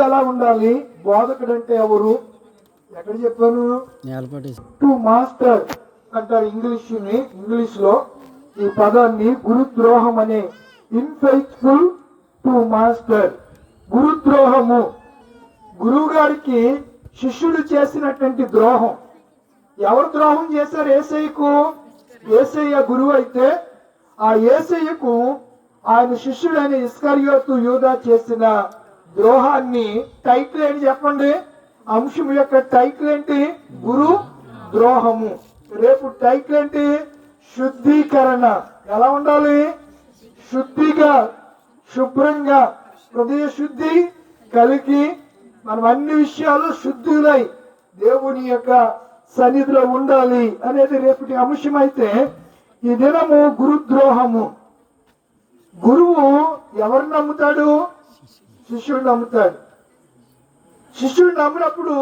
ఎలా ఉండాలి, బోధకుడు అంటే ఎవరు, ఎక్కడ చెప్పాను, టు మాస్టర్ అంటారు ఇంగ్లీష్ లో ఈ పదాన్ని. గురుద్రోహం అనే ఇన్ఫెయిత్ఫుల్ టు మాస్టర్, గురుద్రోహము, గురువు గారికి శిష్యుడు చేసినటువంటి ద్రోహం. ఎవరు ద్రోహం చేశారు యేసయ్యకు? యేసయ్య గురువు అయితే ఆ యేసయ్యకు ఆయన శిష్యుడైన ఇస్కరియోతు యూదా చేసిన ద్రోహాన్ని టైటిల్ ఏంటి చెప్పండి? అంశం యొక్క టైటిల్ ఏంటి? గురు ద్రోహము. రేపు టైటిల్ ఏంటి? శుద్ధీకరణ. ఎలా ఉండాలి? శుద్ధిగా, శుభ్రంగా, హృదయ శుద్ధి కలిగి మనం అన్ని విషయాలు శుద్ధులై దేవుని యొక్క సన్నిధిలో ఉండాలి అనేది రేపటి అంశం. అయితే ఈ దినము గురుద్రోహము. గురువు ఎవరు నమ్ముతాడు? శిష్యుడు నమ్ముతాడు. శిష్యుడు నమ్మినప్పుడు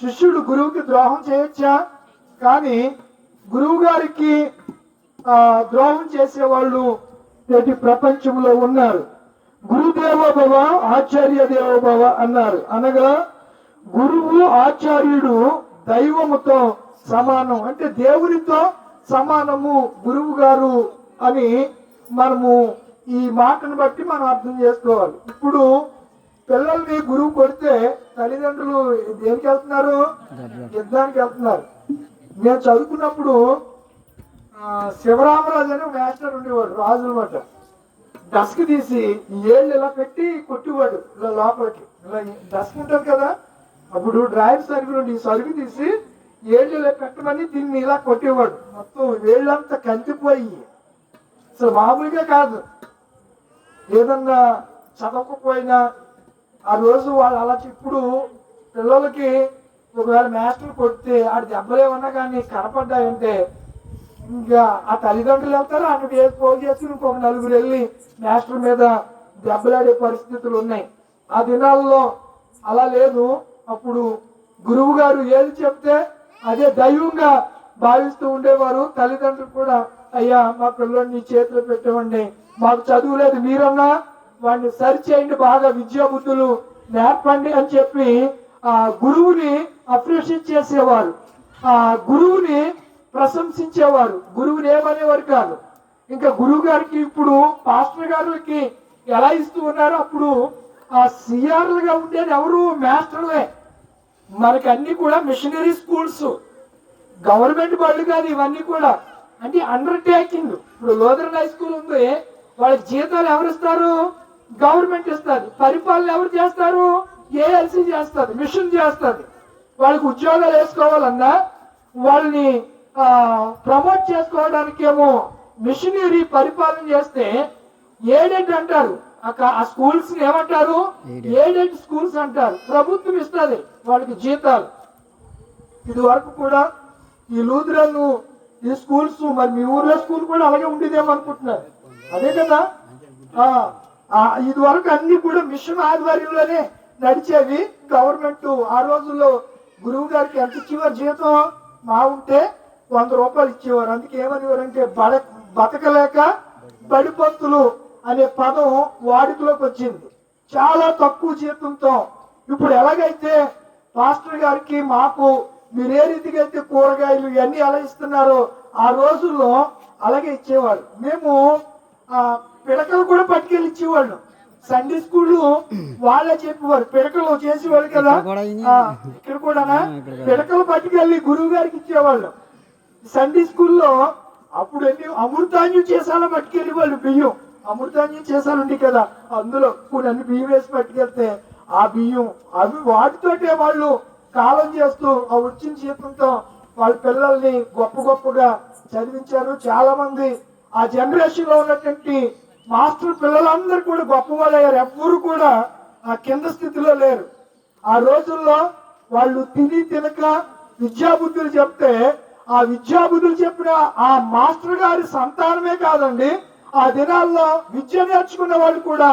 శిష్యుడు గురువుకి ద్రోహం చేయొచ్చా? కానీ గురువు గారికి ద్రోహం చేసేవాళ్ళు నేటి ప్రపంచంలో ఉన్నారు. గురుదేవోభవ ఆచార్య దేవోభవ అన్నారు. అనగా గురువు ఆచార్యుడు దైవముతో సమానం, అంటే దేవునితో సమానము గురువు గారు అని మనము ఈ మాటను బట్టి మనం అర్థం చేసుకోవాలి. ఇప్పుడు పిల్లల్ని గురువు కొడితే తల్లిదండ్రులు దేనికి వెళ్తున్నారు? యుద్ధానికి వెళ్తున్నారు. నేను చదువుకున్నప్పుడు శివరామరాజు అని మాస్టర్ ఉండేవాడు, రాజు అనమాట. డస్క్ తీసి ఏళ్ళు ఇలా పెట్టి కొట్టేవాడు ఇలా లోపలికి. ఇలా డస్క్ ఉంటుంది కదా, అప్పుడు డ్రాయర్ సరుగు నుండి సరుగు తీసి ఏళ్ళు ఇలా పెట్టమని దీన్ని ఇలా కొట్టేవాడు. మొత్తం వేళ్ళంతా కందిపోయి అసలు మామూలుగా కాదు. ఏదన్నా చదవకపోయినా ఆ రోజు వాళ్ళు అలా ఇప్పుడు పిల్లలకి ఒకవేళ మాస్టర్ కొడితే ఆడి దెబ్బలేమన్నా కానీ కనపడ్డాయంటే ఇంకా ఆ తల్లిదండ్రులు వెళ్తారు, అక్కడికి పోగు చేసుకుని ఇంకొక నలుగురు వెళ్ళి మాస్టర్ మీద దెబ్బలాడే పరిస్థితులు ఉన్నాయి. ఆ దినాల్లో అలా లేదు. అప్పుడు గురువు గారు ఏది చెప్తే అదే దైవంగా భావిస్తూ ఉండేవారు. తల్లిదండ్రులు కూడా అయ్యా మా పిల్లల్ని చేతిలో పెట్టేవండి, మాకు చదువు లేదు, మీరన్నా వాడిని సరిచేయండి, బాగా విద్యా బుద్ధులు నేర్పండి అని చెప్పి ఆ గురువుని అప్రిషియేట్ చేసేవారు, ఆ గురువుని ప్రశంసించేవారు. గురువుని ఏమనేవారు కాదు. ఇంకా గురువు గారికి ఇప్పుడు పాస్టర్ గారికి ఎలా ఇస్తూ ఉన్నారో అప్పుడు ఆ సిఆర్లుగా ఉండేది ఎవరు? మాస్టర్లే. మనకి అన్ని కూడా మిషనరీ స్కూల్స్, గవర్నమెంట్ బళ్ళు కాదు ఇవన్నీ కూడా. అంటే అండర్టేకింగ్. ఇప్పుడు లోదరన్ హై స్కూల్ ఉంది, వాళ్ళకి జీతాలు ఎవరు ఇస్తారు? గవర్నమెంట్ ఇస్తారు. పరిపాలన ఎవరు చేస్తారు? ఏఎల్సీ చేస్తారు, మిషన్ చేస్తుంది. వాళ్ళకి ఉద్యోగాలు వేసుకోవాలన్నా వాళ్ళని ప్రమోట్ చేసుకోవడానికి ఏమో మిషనరీ పరిపాలన చేస్తే ఏడెడ్ అంటారు. ఆ స్కూల్స్ ఏమంటారు? ఏడెడ్ స్కూల్స్ అంటారు. ప్రభుత్వం ఇస్తుంది వాళ్ళకి జీతాలు. ఇది వరకు కూడా ఈ లూథరన్ ఈ స్కూల్స్, మరి మీ ఊర్లో స్కూల్ కూడా అలాగే ఉండేదేమో అనుకుంటున్నారు. అదే కదా. ఇది వరకు అన్ని కూడా మిషన్ ఆధ్వర్యంలోనే నడిచేవి. గవర్నమెంట్ ఆ రోజుల్లో గురువు గారికి ఎంత ఇచ్చేవారు జీతం? మా ఉంటే 100 రూపాయలు ఇచ్చేవారు. అందుకే ఏమనేవారంటే బతకలేక బడిపంతులు అనే పదం వాడుకలోకి వచ్చింది. చాలా తక్కువ జీతంతో. ఇప్పుడు ఎలాగైతే పాస్టర్ గారికి మాకు మీరు ఏ రీతిగా అయితే కూరగాయలు ఇవన్నీ ఎలా ఇస్తున్నారో ఆ రోజుల్లో అలాగే ఇచ్చేవారు. మేము పిడకలు కూడా పట్టుకెళ్ళి ఇచ్చేవాళ్ళు. సండే స్కూల్ వాళ్ళే చెప్పేవారు, పిడకలు చేసేవాళ్ళు కదా. ఇక్కడ కూడా పిడకలు పట్టుకెళ్ళి గురువు గారికి ఇచ్చేవాళ్ళు. సండే స్కూల్లో అప్పుడు ఎన్ని అమృతాన్యం చేసాలో పట్టుకెళ్ళి వాళ్ళు బియ్యం, అమృతాన్యం చేసాలు ఉండి కదా, అందులో కొన్ని బియ్యం వేసి పట్టుకెళ్తే ఆ బియ్యం అవి వాటితోటే వాళ్ళు కాలం చేస్తూ ఆ వచ్చిన జీతంతో వాళ్ళ పిల్లల్ని గొప్పగా చదివించారు. చాలా మంది ఆ జనరేషన్ లో ఉన్నటువంటి మాస్టర్ పిల్లలందరూ కూడా గొప్పవాళ్ళు అయ్యారు. ఎవ్వరు కూడా ఆ కింద స్థితిలో లేరు. ఆ రోజుల్లో వాళ్ళు తినక విద్యాబుద్ధులు చెప్తే ఆ విద్యాబుద్ధులు చెప్పిన ఆ మాస్టర్ గారి సంతానమే కాదండి, ఆ దినాల్లో విద్య నేర్చుకున్న వాళ్ళు కూడా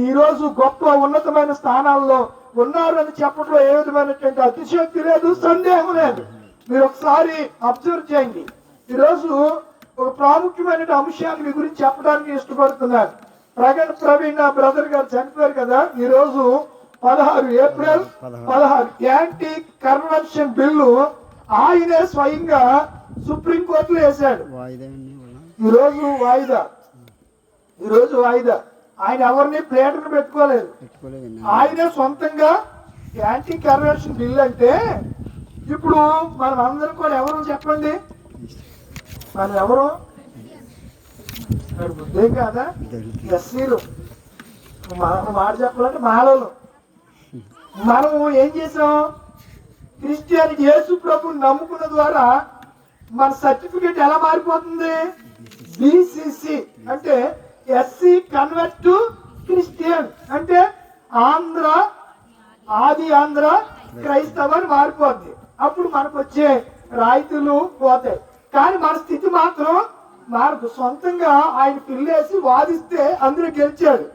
ఈ రోజు గొప్ప ఉన్నతమైన స్థానాల్లో ఉన్నారు అని చెప్పడంలో ఏ విధమైనటువంటి అతిశయోక్తి లేదు, సందేహం లేదు. మీరు ఒకసారి అబ్జర్వ్ చేయండి. ఈరోజు ఒక ప్రాముఖ్యమైన అంశాన్ని మీ గురించి చెప్పడానికి ఇష్టపడుతున్నారు. ప్రవీణ్ బ్రదర్ గారు చనిపోయారు కదా. ఈ రోజు 16 ఏప్రిల్ 16 యాంటీ కన్వర్షన్ బిల్లు ఆయనే స్వయంగా సుప్రీంకోర్టులో వేశాడు. ఈరోజు వాయిదా. ఆయన ఎవరిని ప్లేటర్ని పెట్టుకోలేదు. ఆయనే సొంతంగా యాంటీ కన్వర్షన్ బిల్ అంటే ఇప్పుడు మనం అందరం కూడా ఎవరు చెప్పండి, మనం ఎవరు బుద్ధేం కాదా? ఎస్సీలు మాట చెప్పాలంటే మాలలు. మనము ఏం చేసాం? క్రిస్టియానిటీ యేసు ప్రభుని నమ్ముకున్న ద్వారా మన సర్టిఫికేట్ ఎలా మారిపోతుంది? బిసిసి అంటే ఎస్సీ కన్వర్ట్ టు క్రిస్టియన్ అంటే ఆది ఆంధ్ర క్రైస్తవ అని మారిపోద్ది. అప్పుడు మనకు వచ్చే రాయితీలు పోతాయి. కానీ మన స్థితి మాత్రం మారదు. సొంతంగా ఆయన పిల్లేసి వాదిస్తే అందరూ గెలిచాడు.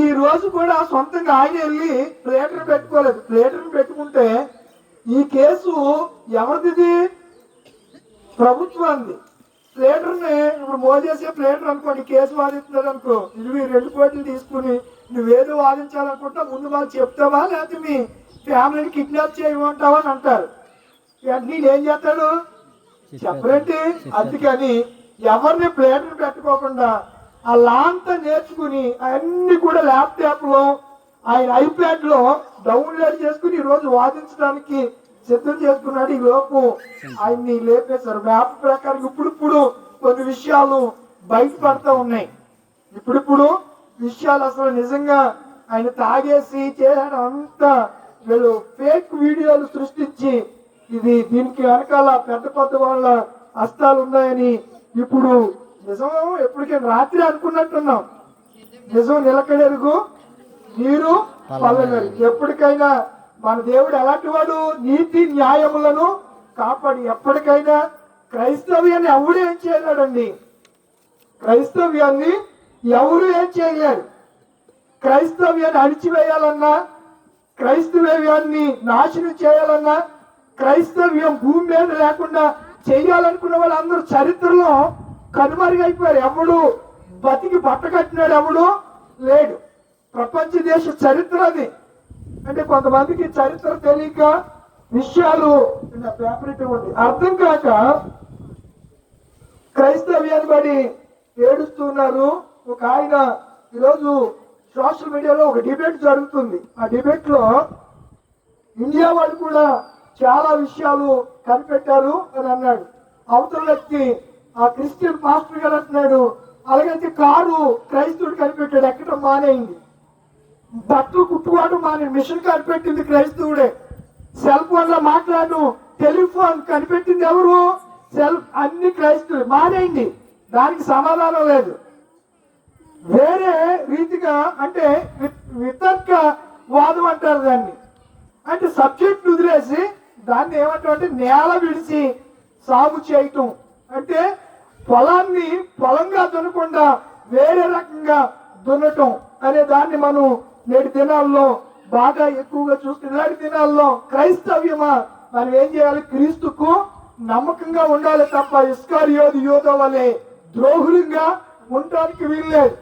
ఈ రోజు కూడా సొంతంగా ఆయన వెళ్ళి ప్లేటర్ పెట్టుకోలేదు. ప్లేటర్ పెట్టుకుంటే ఈ కేసు ఎవరిది? ప్రభుత్వాన్ని. ప్లేటర్ని ఇప్పుడు మోదేసే ప్లేటర్ అనుకోండి, కేసు వాదిస్తున్నాడు అనుకో, ఇవి 2 కోట్లు తీసుకుని నువ్వేదో వాదించాలనుకుంటా ముందు మాకు చెప్తావా, లేకపోతే మీ ఫ్యామిలీని కిడ్నాప్ చేయమంటావా అని అంటారు. నేను ఏం చేస్తాడు చెప్పరేంటి? అందుకని ఎవరిని ప్లేటర్ పెట్టుకోకుండా ఆ లా అంతా నేర్చుకుని అన్ని కూడా ల్యాప్టాప్ లో ఆయన ఐప్యాడ్ లో డౌన్లోడ్ చేసుకుని ఈ రోజు వాదించడానికి సిద్ధం చేసుకున్నాడు. ఈ లోపు ఆయన్ని లేపేశారు. మ్యాప్ ప్రకారం ఇప్పుడు కొన్ని విషయాలు బయటపడతా ఉన్నాయి. ఇప్పుడు విషయాలు అసలు నిజంగా ఆయన తాగేసి చేయడం అంతా వీళ్ళు ఫేక్ వీడియోలు సృష్టించి దీనికి వెనకాల పెద్ద వాళ్ళ హస్తాలు ఉన్నాయని ఇప్పుడు నిజం ఎప్పటికైనా రాత్రి అనుకున్నట్టున్నాం. నిజం నిలకడెరుగు నీరు పల్లెరు. ఎప్పటికైనా మన దేవుడు ఎలాంటి వాడు? నీతి న్యాయములను కాపాడి ఎప్పటికైనా క్రైస్తవ్యాన్ని ఎవరు ఏం చేయలేడండి. క్రైస్తవ్యాన్ని ఎవరు ఏం చేయలేరు. క్రైస్తవ్యాన్ని అణిచివేయాలన్నా, క్రైస్తవ్యాన్ని నాశనం చేయాలన్నా, క్రైస్తవ్యం భూమి మీద లేకుండా చేయాలనుకున్న వాళ్ళందరూ చరిత్రలో కనుమరుగైపోయారు. ఎవడు బతికి బట్ట కట్టినాడు ఎవడు లేడు. ప్రపంచ దేశ చరిత్ర అది. అంటే కొంతమందికి చరిత్ర తెలియక విషయాలు పేపర్ ఇవ్వండి అర్థం కాక క్రైస్తవ్యాన్ని బడి ఏడుస్తున్నారు. ఒక ఆయన ఈరోజు సోషల్ మీడియాలో ఒక డిబేట్ జరుగుతుంది. ఆ డిబేట్ లో ఇండియా వాళ్ళు కూడా చాలా విషయాలు కనిపెట్టారు అని అన్నాడు. అవతల వ్యక్తి ఆ క్రిస్టియన్ పాస్టర్ గారు అంటున్నాడు, అలాగైతే కారు క్రైస్తవుడు కనిపెట్టాడు, ఎక్కడం మానేయింది. బట్టలు కుట్టుకోవడం మానే మిషన్ కనిపెట్టింది క్రైస్తవుడే. సెల్ ఫోన్ లో మాట్లాడడం, టెలిఫోన్ కనిపెట్టింది ఎవరు? అన్ని క్రైస్తవులు మానేయండి. దానికి సమాధానం లేదు. వేరే రీతిగా అంటే వితర్క వాదం అంటారు దాన్ని. అంటే సబ్జెక్ట్ వదిలేసి దాన్ని ఏమంటారంటే నేల విడిచి సాగు చేయటం. అంటే పొలాన్ని పొలంగా దున్నకుండా వేరే రకంగా దున్నటం అనే దాన్ని మనం నేటి దినాల్లో బాగా ఎక్కువగా చూస్తున్నాం. నేటి దినాల్లో క్రైస్తవ్యమా మనం ఏం చేయాలి? క్రీస్తుకు నమ్మకంగా ఉండాలి తప్ప ఇస్కారియోతు యోధ వలె ద్రోహులంగా ఉండడానికి వీల్లేదు.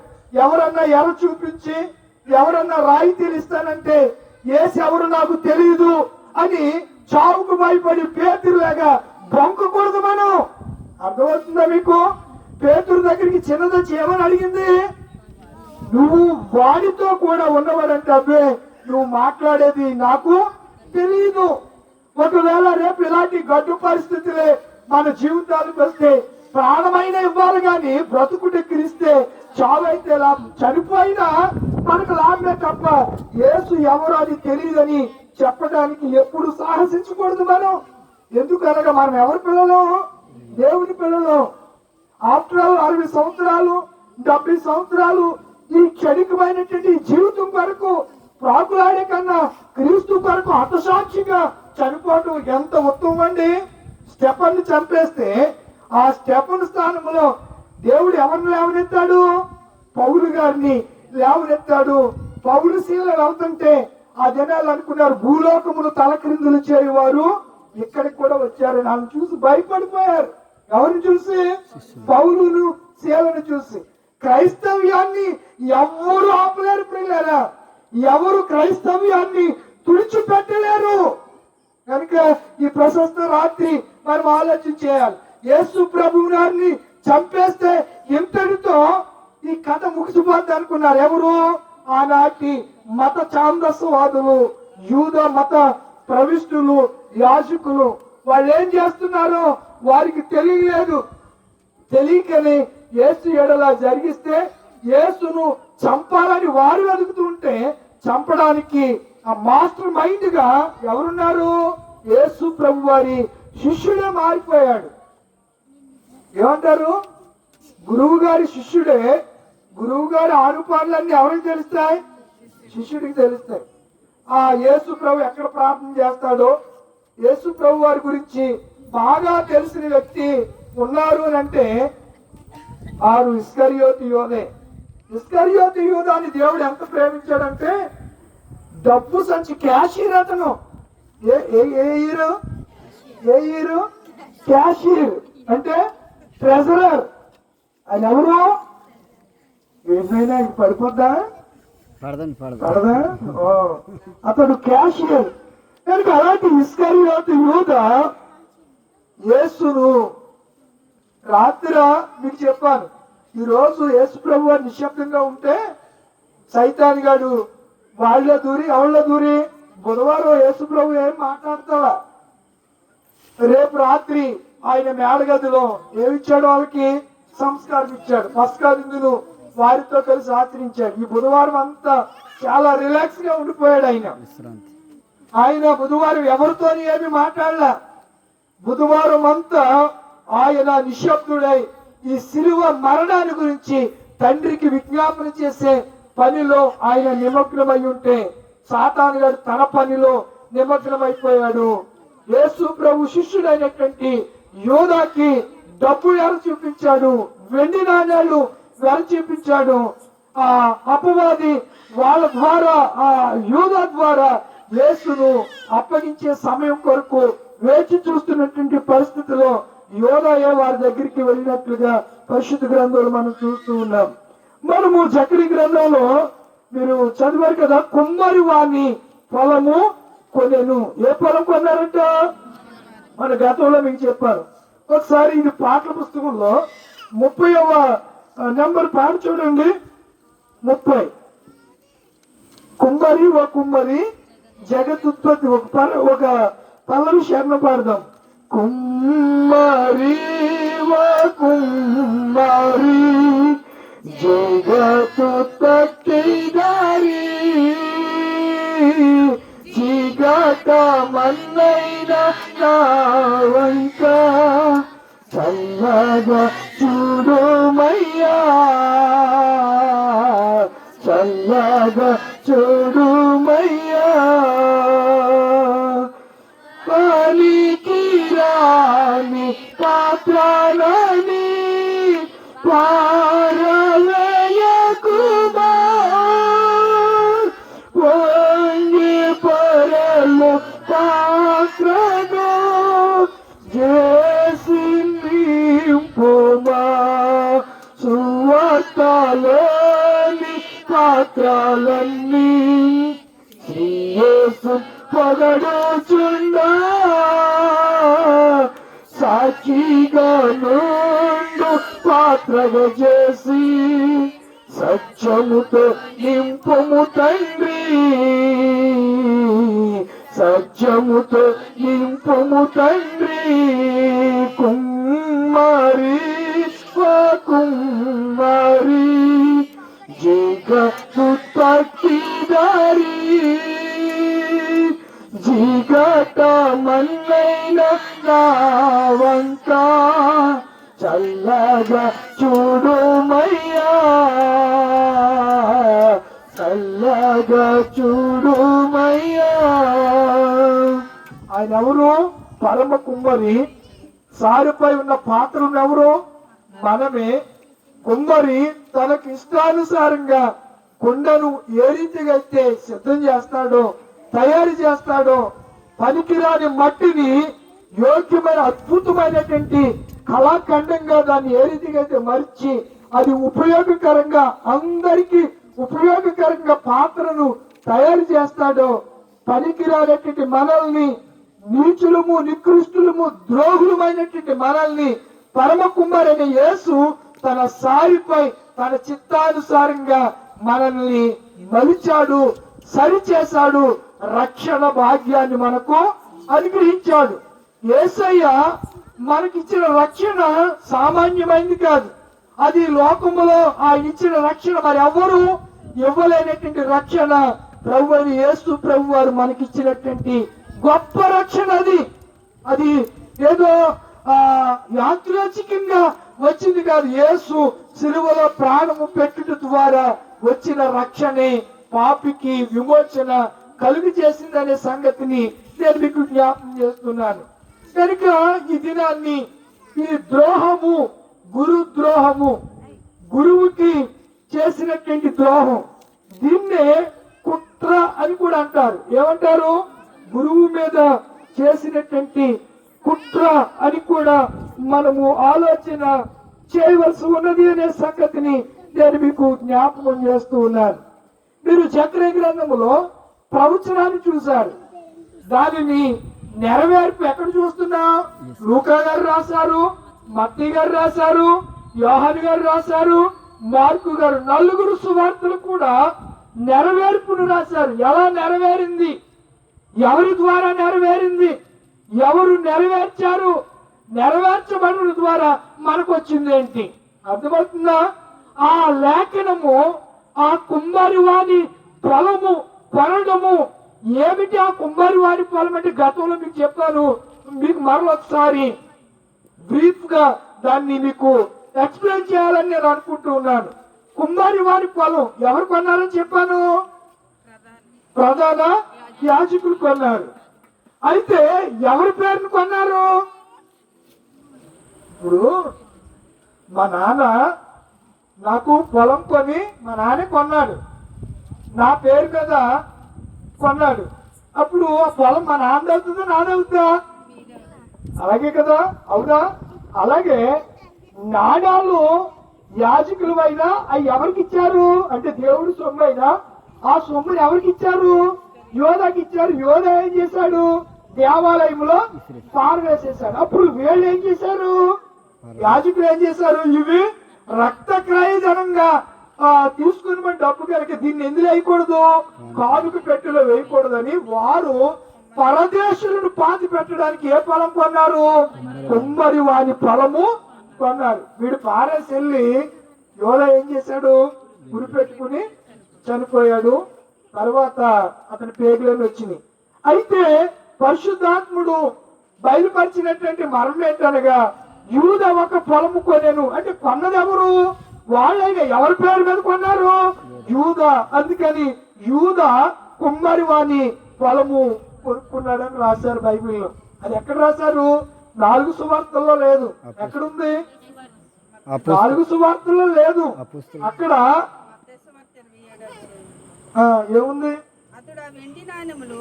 ఎవరన్నా ఎర చూపించి ఎవరన్నా రాయితీలు ఇస్తానంటే ఏసి ఎవరు నాకు తెలియదు అని చావుకు భయపడి పేతురులాగా బొంకకూడదు. మనం అర్థమవుతుందా మీకు? పేతురు దగ్గరికి చిన్నదొచ్చి ఏమని అడిగింది? నువ్వు వాడితో కూడా ఉన్నవాడంటే అబ్బే నువ్వు మాట్లాడేది నాకు తెలియదు. ఒకవేళ రేపు ఇలాంటి గడ్డు పరిస్థితులే మన జీవితాలకు వస్తే ప్రాణమైన ఇవ్వాలి కానీ బ్రతుకుటే క్రిస్తే చావైతే లాభం, చనిపోయినా మనకు లాభమే తప్ప యేసు ఎవరు అది తెలియదని చెప్పడానికి ఎప్పుడు సాహసించకూడదు మనం. ఎందుకనగా మనం ఎవరి పిల్లలు? దేవుని పిల్లలు. ఆఫ్టర్ ఆల్ 60 సంవత్సరాలు 70 సంవత్సరాలు ఈ క్షణికమైనటువంటి జీవితం కొరకు ప్రాకులాడే కన్నా క్రీస్తు కొరకు హతసాక్షిగా చనిపోవటం ఎంత ఉత్తమం అండి. స్టెఫన్ను చంపేస్తే ఆ స్టెఫన్ స్థానంలో దేవుడు ఎవరిని లేవనెత్తాడు? పౌలు గారిని లేవనెత్తాడు. పౌలు శీలను అవుతుంటే ఆ జనాలు అనుకున్నారు భూలోకమును తలక్రిందులు చేయవారు ఇక్కడికి కూడా వచ్చారని. ఆయన చూసి భయపడిపోయారు. ఎవరిని చూసి? పౌలును శీలను చూసి. క్రైస్తవ్యాన్ని ఎవ్వరూ ఆపలేరు పిల్లరా. ఎవరు క్రైస్తవ్యాన్ని తుడిచిపెట్టలేరు. కనుక ఈ ప్రశస్త రాత్రి మనం ఆలోచన చేయాలి. యేసు ప్రభు గారిని చంపేస్తే ఇంతటితో ఈ కథ ముగిసిపోద్ది అనుకున్నారు ఎవరు? ఆనాటి మత ఛాందస్వాదులు, యూద మత ప్రవిష్టులు, యాజకులు. వాళ్ళు ఏం చేస్తున్నారో వారికి తెలియలేదు. తెలియకని యేసు ఎడలా జరిగిస్తే యేసును చంపాలని వారు వెతుకుతుంటే చంపడానికి ఆ మాస్టర్ మైండ్ గా ఎవరున్నారు? యేసు ప్రభు వారి శిష్యుడే మారిపోయాడు. ఏమంటారు? గురువు గారి శిష్యుడే. గురువు గారి ఆనుపానులన్నీ ఎవరికి తెలుస్తాయి? శిష్యుడికి తెలుస్తాయి. ఆ యేసు ప్రభు ఎక్కడ ప్రార్థన చేస్తాడో, యేసు ప్రభు వారి గురించి బాగా తెలిసిన వ్యక్తి ఉన్నారు అని అంటే ఆరు ఇస్కరియోతు యోధే. ఇస్కరియోతు యూదాని దేవుడు ఎంత ప్రేమించాడంటే డబ్బు సంచి క్యాషియర్ అతను. ఏ హీరో క్యాషియర్ అంటే ట్రెజరర్. ఆయన ఎవరు? ఏమైనా పడిపోద్దా? పడదా? అతడు క్యాషియర్. కనుక అలాంటి ఇస్కరియోతు యూదా యేసును రాత్రి మీకు చెప్పాను. ఈ రోజు యేసు ప్రభు వారు నిశ్శబ్దంగా ఉంటే సైతాన్ గాడు వాళ్ళ దూరి ఎవళ్ళ దూరి బుధవారం యేసు ప్రభు ఏం మాట్లాడతావా? రేపు రాత్రి ఆయన మేడగదిలో ఏమిచ్చాడు? వాళ్ళకి సంస్కారం ఇచ్చాడు. పస్కా విందును వారితో కలిసి ఆచరించాడు. ఈ బుధవారం అంతా చాలా రిలాక్స్ గా ఉండిపోయాడు ఆయన బుధవారం ఎవరితోని ఏమి మాట్లాడలా. బుధవారం అంతా ఆయన నిశ్శబ్దుడై ఈ శిలువ మరణాన్ని గురించి తండ్రికి విజ్ఞాపన చేసే పనిలో ఆయన నిమగ్నమై ఉంటే సాతాను గారు తన పనిలో నిమగ్నమైపోయాడు. యేసు ప్రభు శిష్యుడైనటువంటి యోధాకి డబ్బు ఎర చూపించాడు, వెండి నాణ్యాలు వెర చూపించాడు. ఆ అపవాది వాళ్ళ ద్వారా, ఆ యోధా ద్వారా యేసును అప్పగించే సమయం కొరకు వేచి చూస్తున్నటువంటి పరిస్థితిలో యోధాయే వారి దగ్గరికి వెళ్ళినట్లుగా పరిశుద్ధ గ్రంథంలో మనం చూస్తూ ఉన్నాం. మనము జకరీ గ్రంథంలో మీరు చదివారు కదా, కుమ్మరి వాణి పొలము కొనెను. ఏ పొలం కొన్నారంట? మన గతంలో మీకు చెప్పారు. ఒకసారి ఇది పాటల పుస్తకంలో 30వ నెంబర్ పాట చూడండి. 30. కుమ్మరి ఓ కుమ్మరి జగతుత్పత్తి. ఒక పల్లవి శరణ పాడదాం. కుమ్మరి ఓ కుమ్మరి జగతుత్పత్తి దారి జిగట మన్నైన నావంక చల్లగా చూడుమయ్యా, చల్లగా చూడుమయ్యా. పలికి రాని పాత్రలని పారవేయకుమా, వంగి పరలు పాత్రను చేసి నింపుమా. సువార్తలోని పాత్రలన్నీ యేసు పొగడుచుండా, సాక్షిగా నుండు పాత్రగా చేసి సత్యముతో నింపుము తండ్రి, సత్యముతో నింపుము తండ్రి. కుమ్మరి ఓ కుమ్మరి జగతుత్పత్తి దారి జిగట మన్నైన నావంక చల్లగా చూడుమయ్యా, చల్లగా చూడుమయ్యా. ఆయన ఎవరు? పరమ కుమ్మరి. సారుపై ఉన్న పాత్రను ఎవరు? మనమే. కుమ్మరి తనకు ఇష్టానుసారంగా కుండను ఏ రీతిగా అయితే సిద్ధం చేస్తాడో, తయారు చేస్తాడో, పనికిరాని మట్టిని యోగ్యమైన అద్భుతమైనటువంటి కళాఖండంగా దాన్ని ఏ రీతిగా అయితే మర్చి అది ఉపయోగకరంగా, అందరికీ ఉపయోగకరంగా పాత్రను తయారు చేస్తాడో పనికిరానటువంటి మనల్ని, నీచులము, నికృష్టులము, ద్రోహులమైనటువంటి మనల్ని పరమ కుమారుడైన యేసు తన సారిపై తన చిత్తానుసారంగా మనల్ని మలిచాడు, సరిచేశాడు, రక్షణ భాగ్యాన్ని మనకు అనుగ్రహించాడు. యేసయ్య మనకిచ్చిన రక్షణ సామాన్యమైనది కాదు. అది లోకములో ఆయన ఇచ్చిన రక్షణ మరి ఎవరు ఇవ్వలేనటువంటి రక్షణ ప్రభువైన యేసు ప్రభు వారు మనకిచ్చినటువంటి గొప్ప రక్షణ. అది ఏదో యాదృచ్ఛికంగా వచ్చింది కాదు. యేసు సిలువలో ప్రాణము పెట్టుట ద్వారా వచ్చిన రక్షణే పాపికి విమోచన కలుగు చేసిందనే సంగతిని నేను మీకు జ్ఞాపకం చేస్తున్నాను. కనుక ఈ దినాన్ని ఈ ద్రోహము, గురుద్రోహము, గురువుకి చేసినటువంటి ద్రోహం, దీన్నే కుట్ర అని కూడా అంటారు. ఏమంటారు? గురువు మీద చేసినటువంటి కుట్ర అని కూడా మనము ఆలోచన చేయవలసి ఉన్నది అనే సంగతిని నేను మీకు జ్ఞాపకం చేస్తూ ఉన్నాను. మీరు జకర్యా గ్రంథములో ప్రవచనాన్ని చూశారు. దానిని నెరవేర్పు ఎక్కడ చూస్తున్నా? లూకా గారు రాశారు, మత్తయి గారు రాశారు, యోహాను గారు రాశారు, మార్కు గారు, నలుగురు సువార్తలు కూడా నెరవేర్పును రాశారు. ఎలా నెరవేరింది? ఎవరి ద్వారా నెరవేరింది? ఎవరు నెరవేర్చారు? నెరవేర్చబడిన ద్వారా మనకు వచ్చింది ఏంటి? అర్థమవుతుందా? ఆ లేఖనము, ఆ కుమ్మరి వారి పొలము కొనడము ఏమిటి? ఆ కుమ్మరి వారి పొలం అంటే గతంలో మీకు చెప్పాను. మీకు మరొకసారి బ్రీఫ్ గా దాన్ని మీకు ఎక్స్ప్లెయిన్ చేయాలని నేను అనుకుంటూ ఉన్నాను. కుమ్మరి వారి పొలం ఎవరు కొన్నారని చెప్పాను? ప్రధాన యాజకులు కొన్నారు. అయితే ఎవరి పేరును కొన్నారు? ఇప్పుడు మా నాన్న నాకు పొలం కొని మా నాన్న కొన్నాడు, నా పేరు మీద కొన్నాడు. అప్పుడు ఆ పొలం మా నాన్న అవుతుందా, నాదవుతుందా? అలాగే కదా, అవునా? అలాగే నాణాలు యాజకులు అయినా అవి ఎవరికి ఇచ్చారు అంటే దేవుడి సొమ్ము అయినా ఆ సొమ్ముని ఎవరికి ఇచ్చారు? యోధాకి ఇచ్చారు. యోధ ఏం చేశాడు? దేవాలయంలో పారవేసేశాడు. అప్పుడు వీళ్ళు ఏం చేశారు? యాజకులు ఏం చేశారు? ఇవి రక్త క్రయధనంగా తీసుకుని మన డబ్బు కనుక దీన్ని ఎందులో వేయకూడదు, కానుక పెట్టెలో వేయకూడదని వారు పరదేశులను పాతి పెట్టడానికి ఏ పొలం కొన్నారు? కుమ్మరి వాని పొలము కొన్నారు. వీడు పారేసి వెళ్ళి యోధ ఏం చేశాడు? గురి పెట్టుకుని చనిపోయాడు. తర్వాత అతని పేగులను వచ్చినాయి. అయితే పరిశుద్ధాత్ముడు బయలుపరిచినటువంటి మరణం ఏంటనగా యూద ఒక పొలము కొనేను. అంటే కొన్నది ఎవరు? వాళ్ళైనా ఎవరి పేరు మీద కొన్నారు? యూద. అందుకని యూద కుమ్మరి వాని పొలము కొనుక్కున్నాడని రాశారు బైబిల్లో. అది ఎక్కడ రాశారు? 4 సువార్తల్లో లేదు. ఎక్కడుంది? 4 సువార్తల్లో లేదు. అక్కడ ఏముంది? అతడు వెండి నాణెములు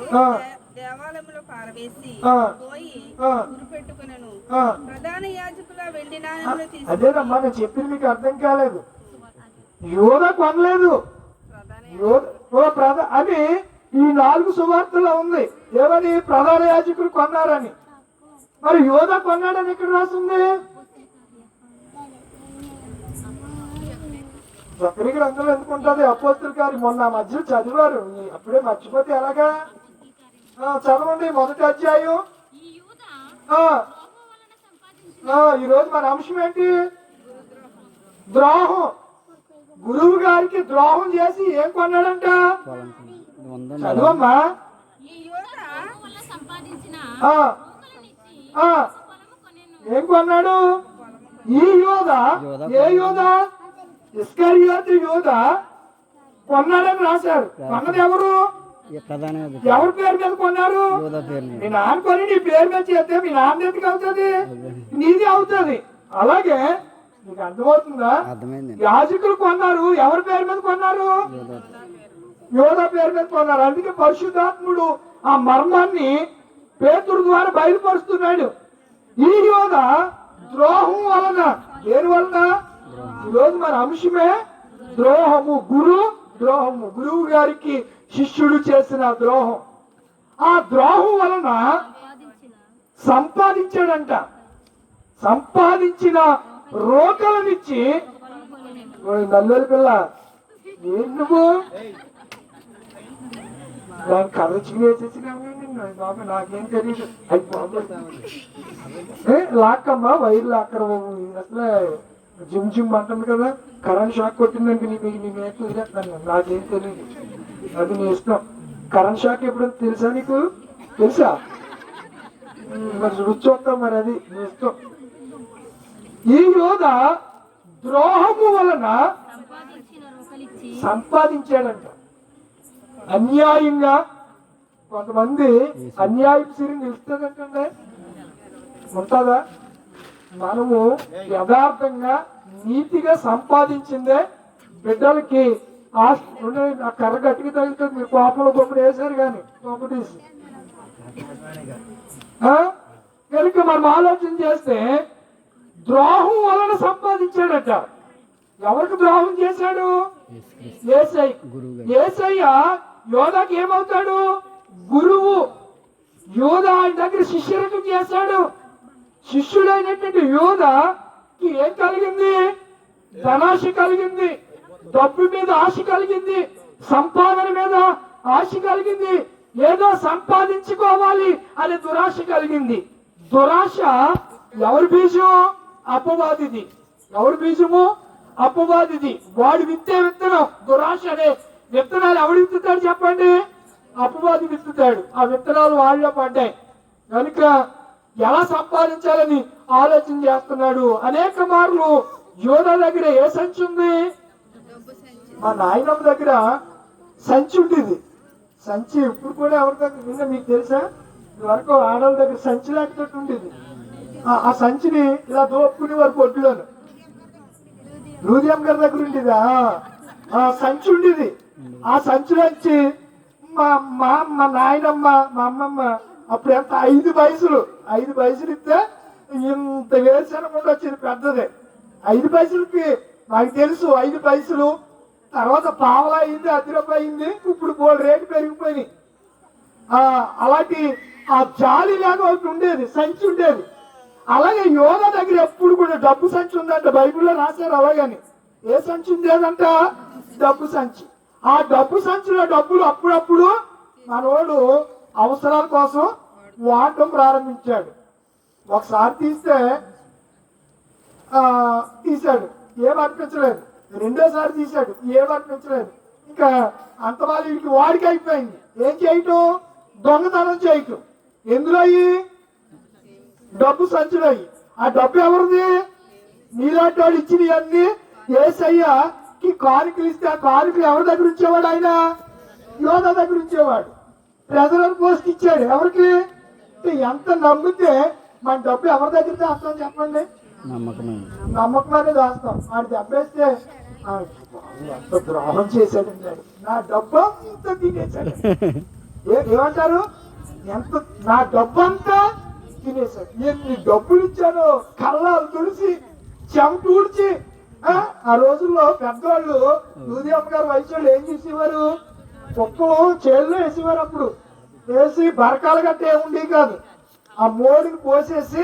దేవాలయంలో పారవేసి పోయి గురిపెట్టుకునెను. ప్రధాన యాజకుల వెండి నాణెములు తీసుకుని అదేనమ్మా నేను చెప్పింది మీకు అర్థం కాలేదు. యోధ కొనలేదు అని ఈ 4 సువార్తలో ఉంది. ఏమని? ప్రధాన యాజకులు కొన్నారని. మరి యోధ కొన్నాడని ఎక్కడ రాసింది? జకర్యా గ్రంథంలో ఎందుకుంటది? అపోస్తలుల కార్యం మొన్న మధ్య చదివారు, అప్పుడే మర్చిపోతే ఎలాగా? చదవండి మొదటి అధ్యాయం. ఈ రోజు మన అంశం ఏంటి? ద్రోహం. గురువు గారికి ద్రోహం చేసి ఏం కొన్నాడంట? చదువమ్మా. ఏం కొన్నాడు? ఈ యోధ. ఏ యోధ? ఇస్కరియోతు యోధ కొన్నాడని రాశారు. కొన్నది ఎవరు? ఎవరి పేరు మీద కొన్నారు? మీ నాన్న కొని నీ పేరు మీద చేస్తే మీ నాన్న ఎందుకు అవుతుంది? నీది అవుతుంది. అలాగే నీకు అర్థమవుతుందా? యాజకులు కొన్నారు. ఎవరి పేరు మీద కొన్నారు? యోధ పేరు మీద కొన్నారు. అందుకే పరిశుద్ధాత్ముడు ఆ మర్మాన్ని పేతురు ద్వారా బయలుపరుస్తున్నాడు. ఈ యోధ ద్రోహం వలన, దేని వలన? ఈరోజు మన అంశమే ద్రోహము. ద్రోహము. గురువు గారికి శిష్యుడు చేసిన ద్రోహం. ఆ ద్రోహం వలన సంపాదించాడంట. సంపాదించిన రోకలనిచ్చి, నల్లరి పిల్ల ఏం నువ్వు దాన్ని కర్రచికి వేసేసినావు బాబు, నాకేం తెలియదు. లాక్కమ్మా, వైర్ లాక్కర బాబు. అసలు జిమ్ జిమ్ అంటుంది కదా, కరెంట్ షాక్ కొట్టిందంటే నీ మేక వదిలేస్తాను. నాకేం తెలియదు, అది నీ ఇష్టం. కరెంట్ షాక్ ఎప్పుడైనా తెలుసా నీకు? తెలుసా? మరి రుచి వస్తాం, మరి అది నీ ఇష్టం. ఈ యోధ ద్రోహము వలన సంపాదించాడంట. అన్యాయంగా కొంతమంది అన్యాయం సిరి నిలుస్తుందంటే ఉంటుందా? మనము యథార్థంగా నీతిగా సంపాదించిందే బిడ్డలకి ఆ కర్ర గట్టిగా తగ్గుతుంది. మీరు కోపంలో బొమ్మలు వేశారు కానీ బొమ్మ తీసి కనుక మనం ఆలోచన చేస్తే ద్రోహం వలన సంపాదించాడట. ఎవరికి ద్రోహం చేశాడు? యేసయ్య. యేసయ్య యోధాకి ఏమవుతాడు? గురువు. యోధ ఆయన దగ్గర శిష్యులకు చేశాడు. శిష్యుడైనటువంటి యోధకి ఏం కలిగింది? ధనాశ కలిగింది, డబ్బు మీద ఆశ కలిగింది, సంపాదన మీద ఆశ కలిగింది, ఏదో సంపాదించుకోవాలి అనే దురాశ కలిగింది. దురాశ ఎవరి బీజం? అపవాదిది. ఎవరి బీజము? అపవాదిది. వాడు విత్తే విత్తనం దురాశ అనే విత్తనాలు ఎవడు విత్తుతాడు చెప్పండి? అపవాది విత్తుతాడు. ఆ విత్తనాలు వాళ్ళలో పడ్డాయి కనుక ఎలా సంపాదించాలని ఆలోచన చేస్తున్నాడు. అనేక మార్లు యోధ దగ్గర ఏ సంచి ఉంది? మా నాయనమ్మ దగ్గర సంచి ఉండేది. సంచి ఇప్పుడు కూడా ఎవరి దగ్గర విన్నా మీకు తెలుసా? వరకు ఆడవాళ్ళ దగ్గర సంచి లేకపోతే ఉండేది. ఆ సంచిని ఇలా దోపుకునే వారు పొట్టులోను. లూదియం గారి దగ్గర ఉండేది ఆ సంచి ఉండేది. ఆ సంచిలోంచి మా నాయనమ్మ, మా అమ్మమ్మ అప్పుడు ఎంత 5 పైసలు ఇస్తే ఇంత వేరుశనగ వచ్చింది పెద్దది. 5 పైసలకి నాకు తెలుసు 5 పైసలు. తర్వాత పావలా అయింది, 10 రూపాయలు అయింది. ఇప్పుడు 3 రేటు పెరిగిపోయినాయి. అలాంటి ఆ జాలి లాగా ఒకటి ఉండేది, సంచి ఉండేది. అలాగే యోధ దగ్గర ఎప్పుడు కూడా డబ్బు సంచి ఉందంట. బైబిల్లో రాశారు అలాగని. ఏ సంచి ఉండేదంట? డబ్బు సంచి. ఆ డబ్బు సంచిలో డబ్బులు అప్పుడప్పుడు మనోడు అవసరాల కోసం వాడటం ప్రారంభించాడు. ఒకసారి తీశాడు, ఏమనిపించలేదు. రెండోసారి తీశాడు, ఏమనిపించలేదు. ఇంకా అంత వాళ్ళకి వాడికి అయిపోయింది. ఏం చేయటం? దొంగతనం చేయటం. ఎందులో అయ్యి? డబ్బు సంచులు అయ్యి. ఆ డబ్బు ఎవరిది? నీలాంటి వాడు ఇచ్చినవన్నీ యేసయ్యకి కానుకలు ఇస్తే ఆ కానుకలు ఎవరి దగ్గర ఉంచేవాడు? ఆయన యోధ దగ్గర ఉంచేవాడు. ప్రజలను పోస్ట్ ఇచ్చాడు. ఎవరికి? ఎంత నమ్మితే మన డబ్బు ఎవరి దగ్గర దాస్తాం చెప్పండి? నమ్మకమనే దాస్తాం. వాడు దెబ్బేస్తే ఎంత ద్రోహం చేశాడు, నా డబ్బు ఇంత తినేశాడు. ఏమంటారు? ఎంత నా డబ్బు అంతా తినేశాడు. ఎన్ని డబ్బులు ఇచ్చాను, కళ్ళాలు తుడిచి చెమట ఊడ్చి. ఆ రోజుల్లో పెద్దవాళ్ళు లూదియమ్మ గారు వయసు వాళ్ళు ఏం చేసేవారు? కుక్కలు చేతుల్లో వేసేవారు. అప్పుడు వేసి బరకాలు గట్ట ఏముండేవి కాదు. ఆ మోడిని పోసేసి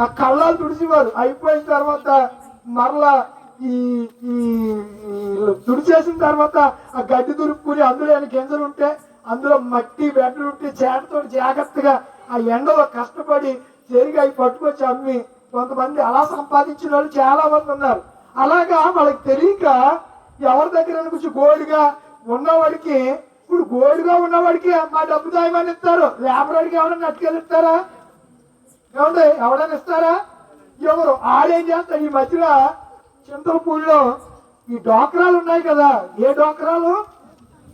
ఆ కళ్ళాలు తుడిచేవారు. అయిపోయిన తర్వాత మరలా ఈ తుడిచేసిన తర్వాత ఆ గడ్డి దురుపుకుని అందులో గింజలు ఉంటే, అందులో మట్టి బెడ్డలు ఉంటే చేటతో జాగ్రత్తగా ఆ ఎండలో కష్టపడి జరిగి అవి పట్టుకొచ్చి అమ్మి కొంతమంది అలా సంపాదించిన వాళ్ళు చాలా మంది ఉన్నారు. అలాగా వాళ్ళకి తెలియక ఎవరి దగ్గర కొంచెం గోడుగా ఉన్నవాడికి, ఇప్పుడు గోడుగా ఉన్నవాడికి మా డబ్బు దాయమని ఇస్తారు. లేబర్ వాడికి ఎవరైనా అట్టుకెళ్ళిస్తారా? ఏమండి, ఎవరైనా ఇస్తారా? ఎవరు? ఆడేం చేస్తారు? ఈ మధ్యలో చింతలపూడిలో ఈ డోక్రాలు ఉన్నాయి కదా. ఏ డోక్రాలు?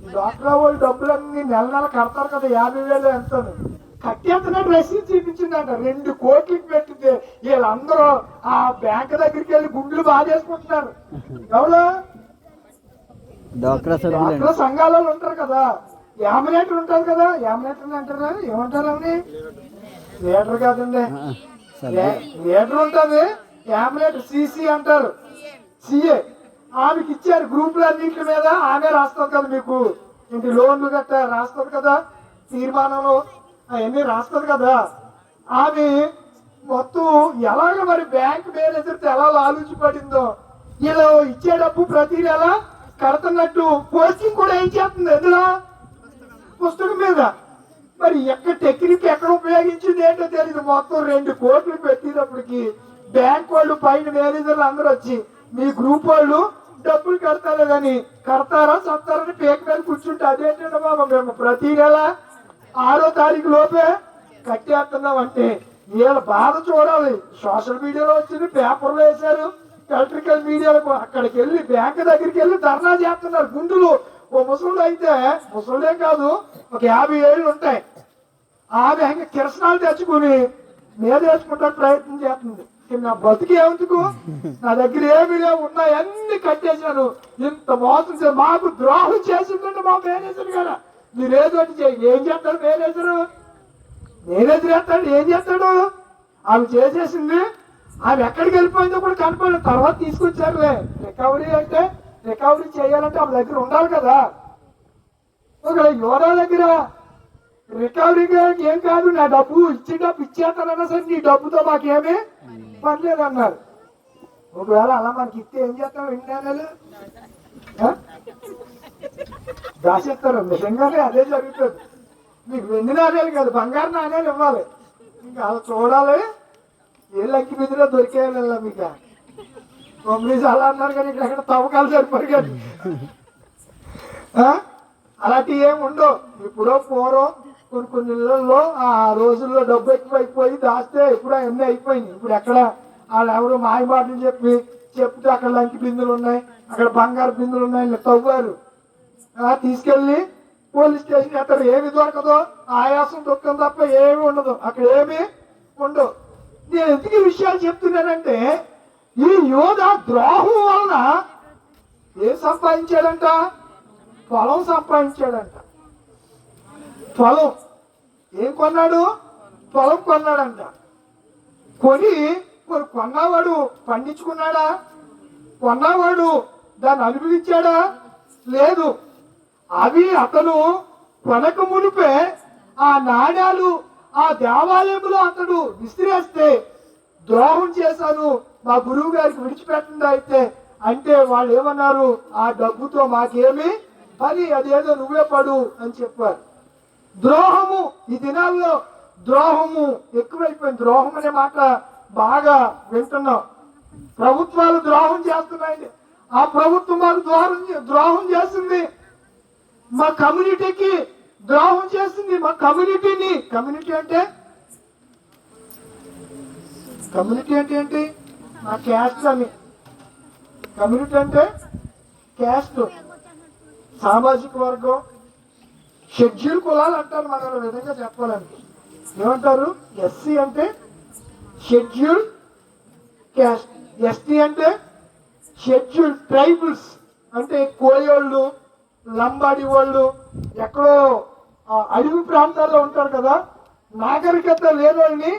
ఈ డోక్రా వాళ్ళు డబ్బులన్నీ నెల కడతారు కదా, 50,000 ఎంత కట్టేస్తున్నట్టు రసీదు చూపించిందంట. 2 కోట్లకి పెట్టింది. వీళ్ళందరూ ఆ బ్యాంక్ దగ్గరికి వెళ్ళి గుండెలు బాధేసుకుంటున్నారు. ఎవరు? డాక్టర్ సంఘాలలో ఉంటారు కదా, యామినేటర్ ఉంటారు కదా. యామినేటర్ అంటారా? ఏమంటారు అని? లీటర్ కాదండి, లీటర్ ఉంటుంది. యామినేటర్ సిసి అంటారు. సిఏ ఆమెకి ఇచ్చారు గ్రూపులు అన్నింటి మీద. ఆమె రాస్తాం కదా మీకు ఇంటి లోన్లు గట్ట రాస్తుంది కదా, తీర్మానంలో అవన్నీ రాస్తుంది కదా. ఆమె మొత్తం ఎలాగ మరి బ్యాంక్ మేనేజర్తో ఎలా ఆలోచించబడిందో, ఇలా ఇచ్చే డబ్బు ప్రతి నెల కడుతున్నట్టు పోస్టింగ్ కూడా ఏం చేస్తుంది ఎందులో, పుస్తకం మీద. మరి ఎక్కడ టెక్నిక్ ఎక్కడ ఉపయోగించింది ఏంటో తెలియదు. మొత్తం 2 కోట్లు పెట్టినప్పటికి బ్యాంక్ వాళ్ళు పైన మేనేజర్లు అందరూ వచ్చి మీ గ్రూప్ వాళ్ళు డబ్బులు కడతారని కడతారా సత్తారని పేక మీద కూర్చుంటే అదేంటంటే బాబా మేము ప్రతి నెల 6వ తారీఖు లోపే కట్టేస్తున్నాం అంటే వీళ్ళ బాధ చూడాలి. సోషల్ మీడియాలో వచ్చింది, పేపర్లో వేశారు, ఎలక్ట్రికల్ మీడియాలో అక్కడికి వెళ్ళి బ్యాంక్ దగ్గరికి వెళ్ళి ధర్నా చేస్తున్నారు. గుండులు ఓ ముసలు అయితే, ముసలుడే కాదు ఒక 50 ఏళ్ళు ఉంటాయి, ఆమె కిరసనాలు తెచ్చుకుని మీద వేసుకుంటానికి ప్రయత్నం చేస్తుంది. నా బతికి ఏముందుకు, నా దగ్గర ఏమి లేవు, ఉన్నాయి అన్ని కట్టేశాను, ఇంత మోసం చేసి మాకు ద్రోహం చేసిందంటే మా మేనేజర్ గారు. మీరు ఏదో ఏం చేస్తాడు మేనేజరు, మేనేజర్ చేస్తాడు ఏం చేస్తాడు, ఆమె చేసేసింది. ఆమె ఎక్కడికి వెళ్ళిపోయిందో కూడా కనపడలేదు. తర్వాత తీసుకొచ్చారులే. రికవరీ అంటే రికవరీ చేయాలంటే ఆమె దగ్గర ఉండాలి కదా. ఒక యోనా దగ్గర రికవరీగా ఏం కాదు, నా డబ్బు ఇచ్చేస్తానన్నా సరే నీ డబ్బుతో మాకేమీ పని లేదన్నారు. ఒకవేళ అలా మనకి ఇస్తే ఏం చేస్తాం, 2 నాణ్యాలు దాచేస్తారు. నిజంగానే అదే జరుగుతుంది. మీకు 2 నాణ్యాలు కాదు, బంగారు నాణ్యాలు ఇవ్వాలి. ఇంకా అలా చూడాలి, ఏ లక్కి బిద్దులో దొరికేయాలి మీకు. మమ్మీస్ అలా అన్నారు కానీ ఇక్కడ ఎక్కడ తవ్వకాలు సరిపడి కానీ అలాంటివి ఏమి ఉండవు. ఇప్పుడో పూర్వం కొన్ని ఇళ్లలో ఆ రోజుల్లో డబ్బు ఎక్కువైపోయి దాస్తే ఇప్పుడు అన్నీ అయిపోయినాయి. ఇప్పుడు ఎక్కడ వాళ్ళు ఎవరు మాయ మాటలు చెప్తే అక్కడ లంకి బిందులు ఉన్నాయి, అక్కడ బంగారు బిందులు ఉన్నాయి, తవ్వారు. తీసుకెళ్ళి పోలీస్ స్టేషన్ ఎక్కడ ఏమి దొరకదో, ఆయాసం దుఃఖం తప్ప ఏమి ఉండదు, అక్కడ ఏమి ఉండవు. నేను ఎందుకు ఈ విషయాలు చెప్తున్నానంటే, ఈ యోధ ద్రోహం వలన ఏం సంపాదించాడంట, పొలం సంపాదించాడంట. పొలం ఏం కొన్నాడు, పొలం కొన్నాడంట. కొన్నవాడు పండించుకున్నాడా, కొన్నవాడు దాన్ని అనుభవించాడా, లేదు. అవి అతను కొనక మునిపే ఆ నాణ్యాలు ఆ దేవాలయంలో అతడు విసిరేస్తే ద్రోహం చేశాను, మా గురువు గారికి విడిచిపెట్టండి అయితే అంటే వాళ్ళు ఏమన్నారు, ఆ డబ్బుతో మాకేమి పని, అదేదో నువ్వే పడు అని చెప్పారు. ద్రోహము ఈ దినాల్లో ద్రోహము ఎక్కువైపోయింది. ద్రోహం అనే మాట బాగా వింటున్నాం. ప్రభుత్వాలు ద్రోహం చేస్తున్నాయి. ఆ ప్రభుత్వం మాకు ద్రోహం చేసింది, మా కమ్యూనిటీకి ద్రోహం చేసింది. మా కమ్యూనిటీ అంటే ఏంటి, మా క్యాస్ట్ అని. కమ్యూనిటీ అంటే క్యాస్ట్, సామాజిక వర్గం, షెడ్యూల్ కులాలు అంటారు. మన విధంగా చెప్పాలంటే ఏమంటారు, ఎస్సీ అంటే షెడ్యూల్ క్యాస్ట్, ఎస్టీ అంటే షెడ్యూల్ ట్రైబుల్స్, అంటే కోయోళ్ళు, లంబాడి వాళ్ళు, ఎక్కడో అడవి ప్రాంతాల్లో ఉంటారు కదా, నాగరికత లేని వాళ్ళని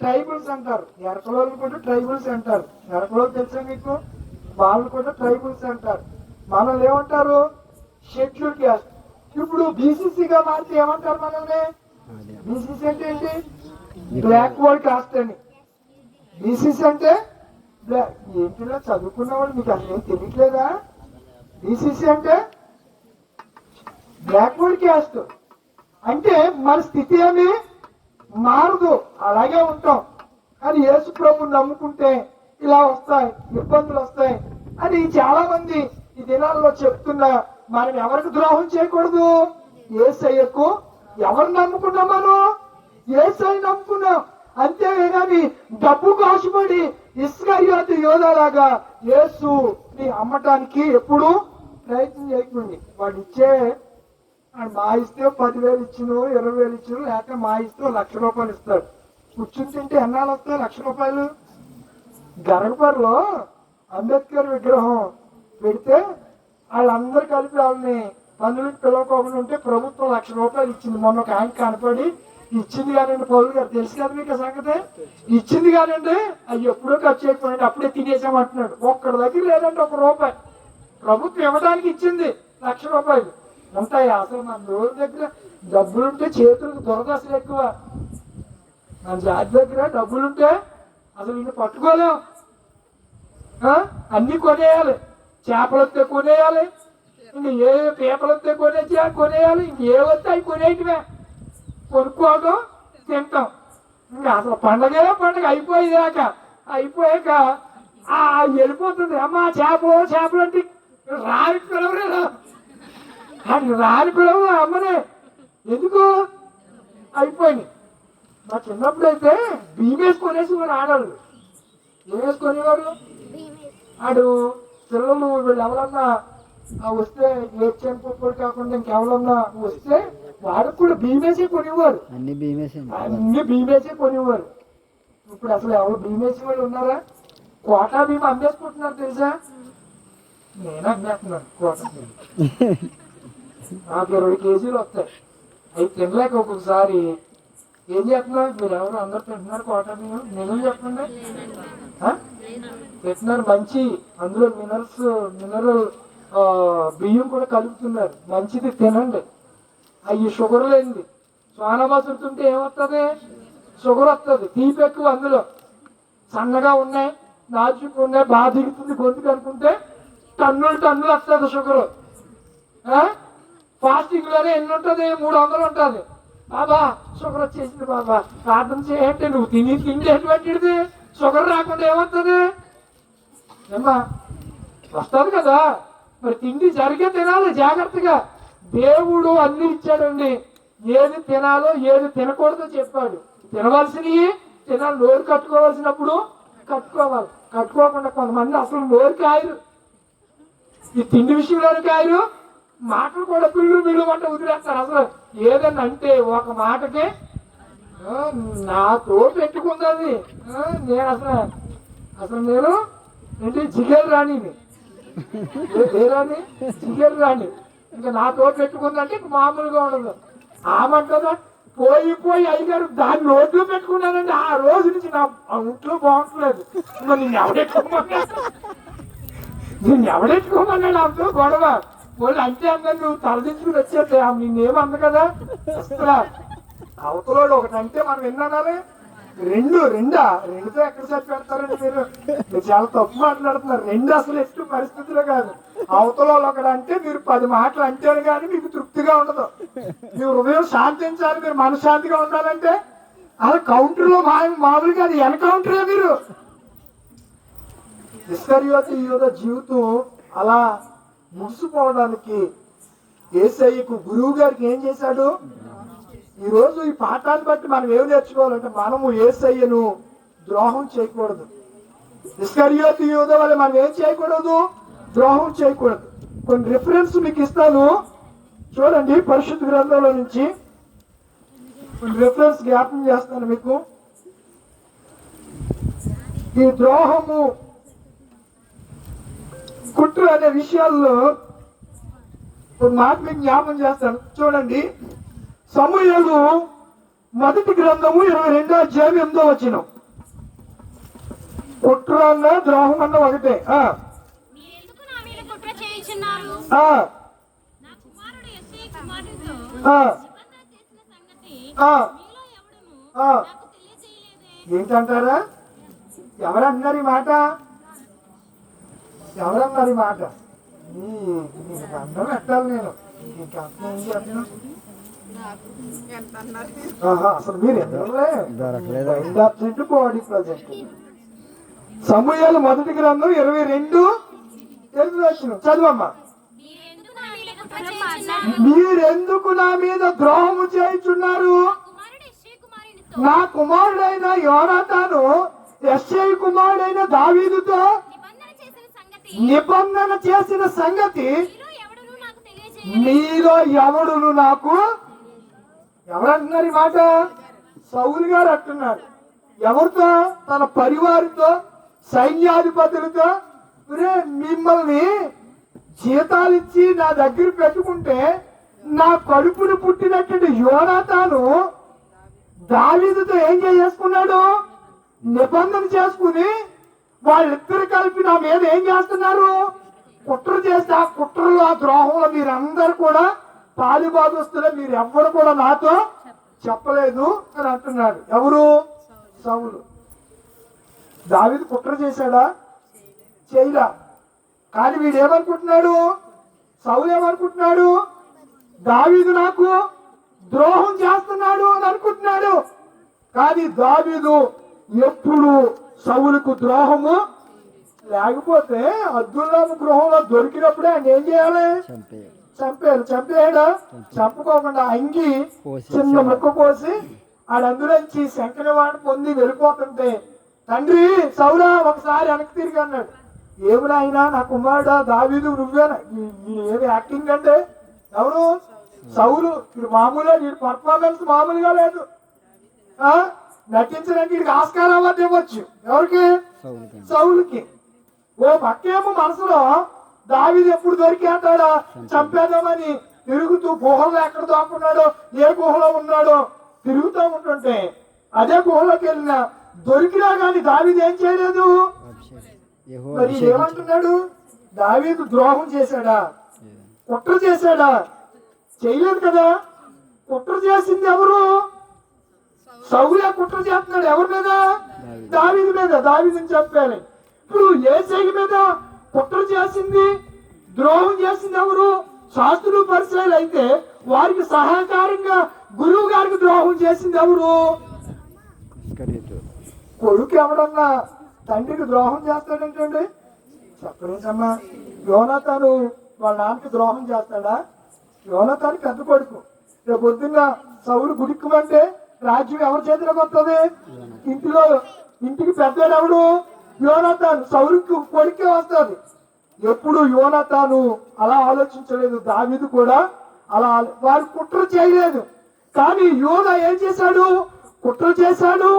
ట్రైబుల్స్ అంటారు. ఎరకలోళ్ళు కూడా ట్రైబుల్స్ అంటారు. ఎరకలో తెలుసా మీకు, వాళ్ళు కూడా ట్రైబుల్స్ అంటారు. మనల్ని ఏమంటారు, షెడ్యూల్ క్యాస్ట్. ఇప్పుడు బీసీసీగా మారితే ఏమంటారు మనల్ని, బీసీసీ అంటే ఏంటి, బ్లాక్వర్డ్ కాస్ట్ అని. బీసీసీ అంటే ఏంటిలో చదువుకున్న వాళ్ళు మీకు అసలు తెలియట్లేదా, బీసీసీ అంటే బ్యాక్వర్డ్ క్యాస్ట్. అంటే మన స్థితి ఏమి మారదు, అలాగే ఉంటాం. కానీ యేసు ప్రభువుని నమ్ముకుంటే ఇలా వస్తాయి, ఇబ్బందులు వస్తాయి అని చాలా మంది ఈ దినాల్లో చెప్తున్నా. మనం ఎవరికి ద్రోహం చేయకూడదు, యేసయ్యకు. ఎవరు నమ్ముకున్నాం, మనం యేసయ్య నమ్ముకున్నాం. అంతేగాని డబ్బుకు ఆశపడి ఇస్కరియోతు యోధాలాగా యేసుని అమ్మటానికి ఎప్పుడు ప్రయత్నం చేయకండి. వాడు ఇచ్చే మా ఇస్తే 10,000 ఇచ్చిన, 20,000 ఇచ్చిన, లేక మా ఇస్తే 1,00,000 రూపాయలు ఇస్తాడు. కూర్చుని తింటే ఎన్నాళ్ళు వస్తాయి 1,00,000 రూపాయలు. గరగపర్లో అంబేద్కర్ విగ్రహం పెడితే వాళ్ళందరూ కలిపి వాళ్ళని పనులకు పిలవకోకుండా ఉంటే ప్రభుత్వం 1,00,000 రూపాయలు ఇచ్చింది. మొన్న ఒక ఆయన కనపడి ఇచ్చింది కానండి, పౌరులు గారు తెలుసు కదా మీకు సంగతే, ఇచ్చింది కానండి అవి ఎప్పుడో ఖర్చు చేయకపోయింది, అప్పుడే తినేసామంటున్నాడు. ఒక్కడి దగ్గర లేదంటే 1 రూపాయి ప్రభుత్వం ఇవ్వడానికి ఇచ్చింది 1,00,000 రూపాయలు. ఉంటాయి. అసలు మన రోజు దగ్గర డబ్బులుంటే చేతులకు దొరద అసలు ఎక్కువ. మన జాతి దగ్గర డబ్బులుంటే అసలు ఇన్ని పట్టుకోలేం. అన్ని కొనేయాలి, చేపలు వస్తే కొనేయాలి, ఇంక ఏ పేపర్లు వస్తే కొనేయాలి, ఇంక ఏ వస్తే అవి కొనేయటమే, కొనుక్కోవడం తింటాం. ఇంకా అసలు పండగ అయిపోయాక వెళ్ళిపోతుంది. అమ్మ చేపలు అంటే రాని పిలవరేనా, రాని పిలవ అమ్మనే, ఎందుకు అయిపోయింది. మా చిన్నప్పుడు అయితే బియ్యం వేసుకొనేసి మరి ఆడాళ్ళు ఏం వేసుకునేవారు, ఆడు పిల్లలు వీళ్ళు ఎవరన్నా వస్తే ఏడ్చాను పొప్పుడు కాకుండా ఇంకెవరన్నా వస్తే వాడికి కూడా బియ్యమేసే కొనేవారు, అన్ని బియ్యమేసే కొనేవారు. ఇప్పుడు అసలు ఎవరు బియ్యమేసే వాళ్ళు ఉన్నారా? కోటా బియ్యం అమ్మేసుకుంటున్నారు తెలుసా? నేను అమ్మేస్తున్నాను కోటా బియ్యం. నాకు 20 కేజీలు వస్తాయి. అవి తినలేక ఒక్కొక్కసారి ఏం చేస్తున్నారు, మీరు ఎవరు అందరు తింటున్నారు కోటా బియ్యం? నిజం చెప్పండి. పెట్టినారు మంచి, అందులో మినరల్ బియ్యం కూడా కలుపుతున్నారు, మంచిది తినండి. అవి షుగర్ లేనిది. సోనా మసూరి తింటే ఏమొస్తుంది, షుగర్ వస్తుంది, తీపి ఎక్కువ. అందులో సన్నగా ఉన్నాయి, నాచుకు ఉన్నాయి, బాగా దిగుతుంది గొంతుకు అనుకుంటే టన్నులు వస్తుంది షుగర్. ఫాస్టింగ్ లోనే ఎన్ని ఉంటుంది, 300 ఉంటుంది. బాబా షుగర్ వచ్చేసింది బాబా ప్రార్థన చేయండి. నువ్వు తిండి ఎటువంటిది, షుగర్ రాకుండా ఏమవుతుంది ఏమ్మా, వస్తుంది కదా. మరి తిండి సరిగ్గా తినాలి జాగ్రత్తగా. దేవుడు అన్ని ఇచ్చాడండి, ఏది తినాలో ఏది తినకూడదో చెప్పాడు. తినవలసినవి తినాలి, నోరు కట్టుకోవాల్సినప్పుడు కట్టుకోవాలి. కట్టుకోకుండా కొంతమంది అసలు నోరు కాయరు, ఈ తిండి విషయంలోనే కాయరు, మాటలు కూడా పిల్లు వంట వదిలేస్తారు. అసలు ఏదన్నా అంటే ఒక మాటకి నాతో పెట్టుకుంది. నేను అసలు నేను ఏంటి జిగేలు రాణిని, జిగేలు రాణి. ఇంకా నాతో పెట్టుకుందంటే మామూలుగా ఉండదు. ఆమంటదా పోయి అయ్యగారు దాన్ని నోట్లో పెట్టుకున్నానండి, ఆ రోజు నుంచి నా ఒంట్లో బాగుంటలేదు. మరి నిన్ను ఎవడెట్టుకోమన్నాడు ఆమెతో గొడవ. వాళ్ళు అంటే అందరు నువ్వు తలదించుకుని వచ్చేస్తే ఆమె నిన్నేమంది కదా. అసలు అవతలోడు ఒకటంటే మనం విన్నానాలి, రెండుతో ఎక్కడ సరిపెడతారండి మీరు చాలా తప్పు మాట్లాడుతున్నారు. రెండు అసలు ఎట్టు పరిస్థితులు కాదు. అవతల ఒకడంటే మీరు 10 మాటలు అంటారు కానీ మీకు తృప్తిగా ఉండదు. మీ హృదయం శాంతించాలి, మీరు మనశ్శాంతిగా ఉండాలంటే అలా కౌంటర్లో మామూలుగా అది ఎన్కౌంటరే. మీరు ఇస్కరియోతు యూద జీవితం అలా ముగిసిపోవడానికి యేసయ్యకు గురువు గారికి ఏం చేశాడు? ఈ రోజు ఈ పాఠాన్ని బట్టి మనం ఏం నేర్చుకోవాలంటే మనము యేసయ్యను ద్రోహం చేయకూడదు. ఇస్కరియోతు యూద వల్ల మనం ఏం చేయకూడదు, ద్రోహం చేయకూడదు. కొన్ని రిఫరెన్స్ మీకు ఇస్తాను చూడండి, పరిశుద్ధ గ్రంథంలో నుంచి కొన్ని రిఫరెన్స్ జ్ఞాపకం చేస్తాను మీకు. ఈ ద్రోహము కుట్ర అనే విషయాల్లో ఒక మాట మీకు జ్ఞాపకం చేస్తాను చూడండి. సమూయేలు మొదటి గ్రంథము 22వ అధ్యాయం 8వ వచనం. కుట్ర అన్న ద్రోహం అన్న ఒకటే. ఏంటంటారా? ఎవరన్నారు ఈ మాట? ఎవరన్నారు ఈ మాట? అందరం ఎట్టాలి నేను అసలు మీరు బాడీ ప్రజెంట్. సమూయేలు మొదటి గ్రంథం 22 చదువమ్మా. మీరెందుకు నా మీద ద్రోహము చేయుచున్నారు? నా కుమారుడైన యోనాతాను యెష్షయి కుమారుడైన దావీదుతో నిబంధన చేసిన సంగతి మీలో ఎవడును నాకు. ఎవరంటున్నారు ఈ మాట? సౌలు గారు అంటున్నారు. ఎవరితో? తన పరివారంతో, సైన్యాధిపతులతో. మిమ్మల్ని జీతాలు ఇచ్చి నా దగ్గర పెట్టుకుంటే నా కడుపును పుట్టినట్టు యోనాతాను దావీదుతో ఏం చేసుకున్నాడు? నిబంధన చేసుకుని వాళ్ళిద్దరు కలిపి నా మీద ఏం చేస్తున్నారు? కుట్ర చేస్తే ఆ కుట్రలో, ఆ ద్రోహంలో మీరందరూ కూడా పాలి భాగస్తులే మీరు ఎవ్వరు కూడా నాతో చెప్పలేదు అని అంటున్నాడు. ఎవరు? సౌలు. దావీదు కుట్ర చేశాడా? చేయలా. కానీ వీడు ఏమనుకుంటున్నాడు? సౌలు ఏమనుకుంటున్నాడు? దావీదు నాకు ద్రోహం చేస్తున్నాడు అని అనుకుంటున్నాడు. కానీ దావీదు ఎప్పుడు సౌలుకు ద్రోహము లేకపోతే అబ్దుల్లాము గృహంలో దొరికినప్పుడే ఆయన ఏం చేయాలి? చంపేయాలి. చంపేయడా? చంపుకోకుండా అంగి చిన్న ముక్క కోసి ఆడందులోంచి శంకర వాడిని పొంది వెళ్ళిపోతుంటే, తండ్రి సౌలా ఒకసారి వెనక్కి తిరిగి అన్నాడు. ఏమిరా అయినా నా కుమారుడా దావీదు నువ్వేనా? ఏమి యాక్టింగ్ అంటే? ఎవరు? సౌలు. ఇది మామూలుగా వీడి పర్ఫార్మెన్స్ మామూలుగా లేదు. నటించడానికి వీడికి ఆస్కార్ అవార్డు ఇవ్వచ్చు. ఎవరికి? సౌలుకి. ఓ పక్కేమో మనసులో దావీదు ఎప్పుడు దొరికి అంటాడా చంపేద్దామని తిరుగుతూ గుహలో ఎక్కడ దాక్కున్నాడో ఏ గుహలో ఉన్నాడో తిరుగుతూ ఉంటుంటే, అదే గుహలోకి వెళ్ళిన దొరికినా గాని దావీదు ఏం చేయలేదు. మరి ఏమంటున్నాడు? దావీదు ద్రోహం చేశాడా? కుట్ర చేశాడా? చేయలేదు కదా. కుట్ర చేసింది ఎవరు? సౌలే కుట్ర చేస్తున్నాడు. ఎవరి మీద? దావీదు మీద. దావీదుని చంపాలి. ఇప్పుడు యేసయ్య మీద కుట్ర చేసింది, ద్రోహం చేసింది ఎవరు? శాస్త్రులు పరిచయాలు అయితే వారికి సహకారంగా గురువు గారికి ద్రోహం చేసింది ఎవరు? కొడుకు ఎవడన్నా తండ్రికి ద్రోహం చేస్తాడంటండి? చెప్పలేదమ్మా. యోనాతాను వాళ్ళ నాన్నకి ద్రోహం చేస్తాడా? యోనాతాను పెద్ద కొడుకు. రేపు పొద్దున్న సౌలు గుడిక్కుమంటే రాజ్యం ఎవరి చేతిలోకి వస్తుంది? ఇంటికి పెద్దవాడు ఎవడు? యోనాతాను. సౌలుకి కొడుకే వస్తుంది. ఎప్పుడు యోనాతాను అలా ఆలోచించలేదు. దావీదు కూడా అలా వారు కుట్ర చేయలేదు. కానీ యోనా ఏం చేశాడు? కుట్ర చేశాడు,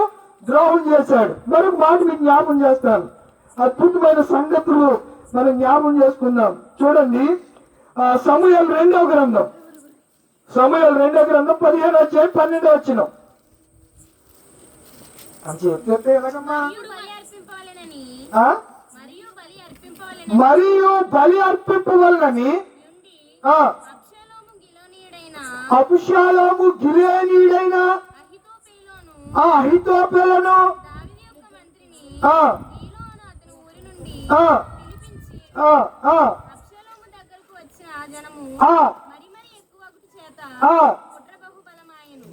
ద్రోహం చేశాడు. మరొక మాట మీకు జ్ఞాపం చేస్తాను. అద్భుతమైన సంగతులు మనం జ్ఞాపం చేసుకుందాం. చూడండి, సమూయేలు 2వ గ్రంథం. సమూయేలు 2వ గ్రంథం 15వ అధ్యాయం 12వ వచనం. అని చెప్తే ఎలాగమ్మా? మరియు బలి అర్పింపవలనని అబ్షాలోము గిలేనీయుడైన అహీతోపెలను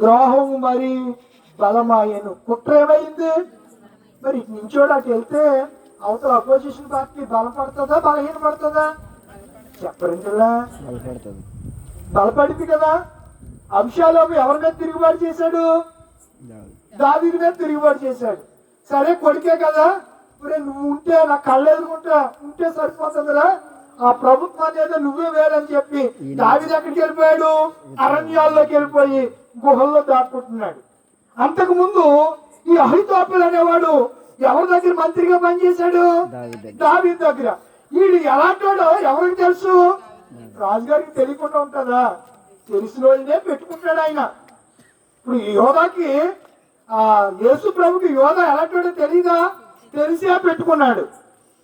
ద్రోహం మరి బలమాయను. కుట్ర ఏమైంది? మరి నించోడు అటు వెళ్తే అవతల అపోజిషన్ పార్టీ బలపడుతుందా బలహీనపడుతుందా? చెప్పరండిలా. బలపడింది కదా. అబ్షాలోము ఎవరి మీద తిరుగుబాటు చేశాడు? దావీదు మీద తిరుగుబాటు చేశాడు. సరే కొడుకే కదా, నువ్వు ఉంటే నా కళ్ళు ఎదుర్కొంటా ఉంటే సరిపోతుందిరా, ఆ ప్రభుత్వాన్ని ఏదో నువ్వే వేరని చెప్పి దావీదు ఎక్కడికి వెళ్ళిపోయాడు? అరణ్యాల్లోకి వెళ్ళిపోయి గుహల్లో దాక్కుంటున్నాడు. అంతకు ముందు ఈ అహీతోపెలు అనేవాడు ఎవరి దగ్గర మంత్రిగా పనిచేశాడు? దావీదు దగ్గర. వీడు ఎలాంటాడో ఎవరికి తెలుసు? రాజుగారికి తెలియకుండా ఉంటుందా? తెలిసిన వాళ్ళనే పెట్టుకుంటాడు ఆయన. ఇప్పుడు యోధాకి యేసు ప్రభుకి యోధ ఎలాంటాడో తెలీదా? తెలిసే పెట్టుకున్నాడు.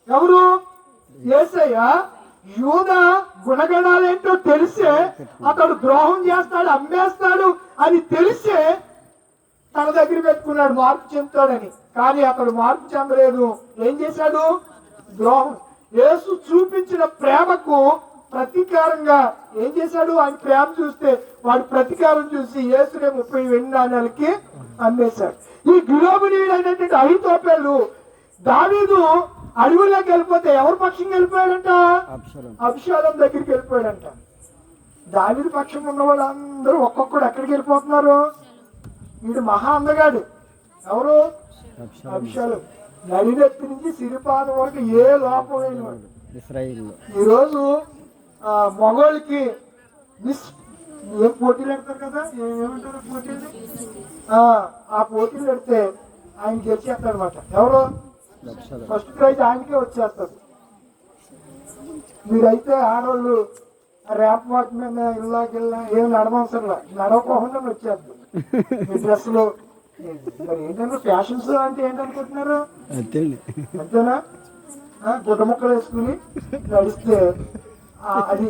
ఎవరు? యేసయ్య. యూద గుణగణాలేంటో తెలిసే అతడు ద్రోహం చేస్తాడు, అమ్మేస్తాడు అని తెలిసే తన దగ్గర పెట్టుకున్నాడు, మార్పు చెందుతాడని. కానీ అతడు మార్పు చెందలేదు. ఏం చేశాడు? ద్రోహం. యేసు చూపించిన ప్రేమకు ప్రతీకారంగా ఏం చేశాడు? ఆయన ప్రేమ చూస్తే వాడి ప్రతీకారం చూసి యేసునే 30 వెండి నాణ్యాలకి అమ్మేశాడు. ఈ గిలోబునీయుడు అయినటువంటి అహీతోపెలు దావీదు అడవుల్లోకి వెళ్ళిపోతే ఎవరి పక్షంగా వెళ్ళిపోయాడంట? అబ్షాలోము దగ్గరికి వెళ్ళిపోయాడంట. దావీదు పక్షం ఉన్న వాళ్ళందరూ ఒక్కొక్కడు ఎక్కడికి వెళ్ళిపోతున్నారు? వీడు మహా అందగాడు. ఎవరు? అబ్షాలోము. నడినెత్తి నుంచి సిరిపాదం వరకు ఏ లోపం లేని వాడు. ఈరోజు మగోళ్ళకి ఏం పోటీలు పెడతారు కదా, ఏమంటారు పోటీలు? ఆ పోటీలు పెడితే ఆయన గెలిచేస్తాడు అనమాట. ఎవరు? ఫస్ట్ ప్రైజ్ ఆయనకే వచ్చేస్తారు. మీరైతే ఆడవాళ్ళు ర్యాప్ వాక్ మీద ఇల్లాకెళ్ళా ఏం నడవసరంలా, నడవకోకుండా వచ్చేస్తారు. మీ డ్రెస్సులు మరి ఏంటంటే ఫ్యాషన్స్ అంటే ఏంటనుకుంటున్నారు? అంతేనా? గుడ్డ ముక్కలు వేసుకుని నడిస్తే అది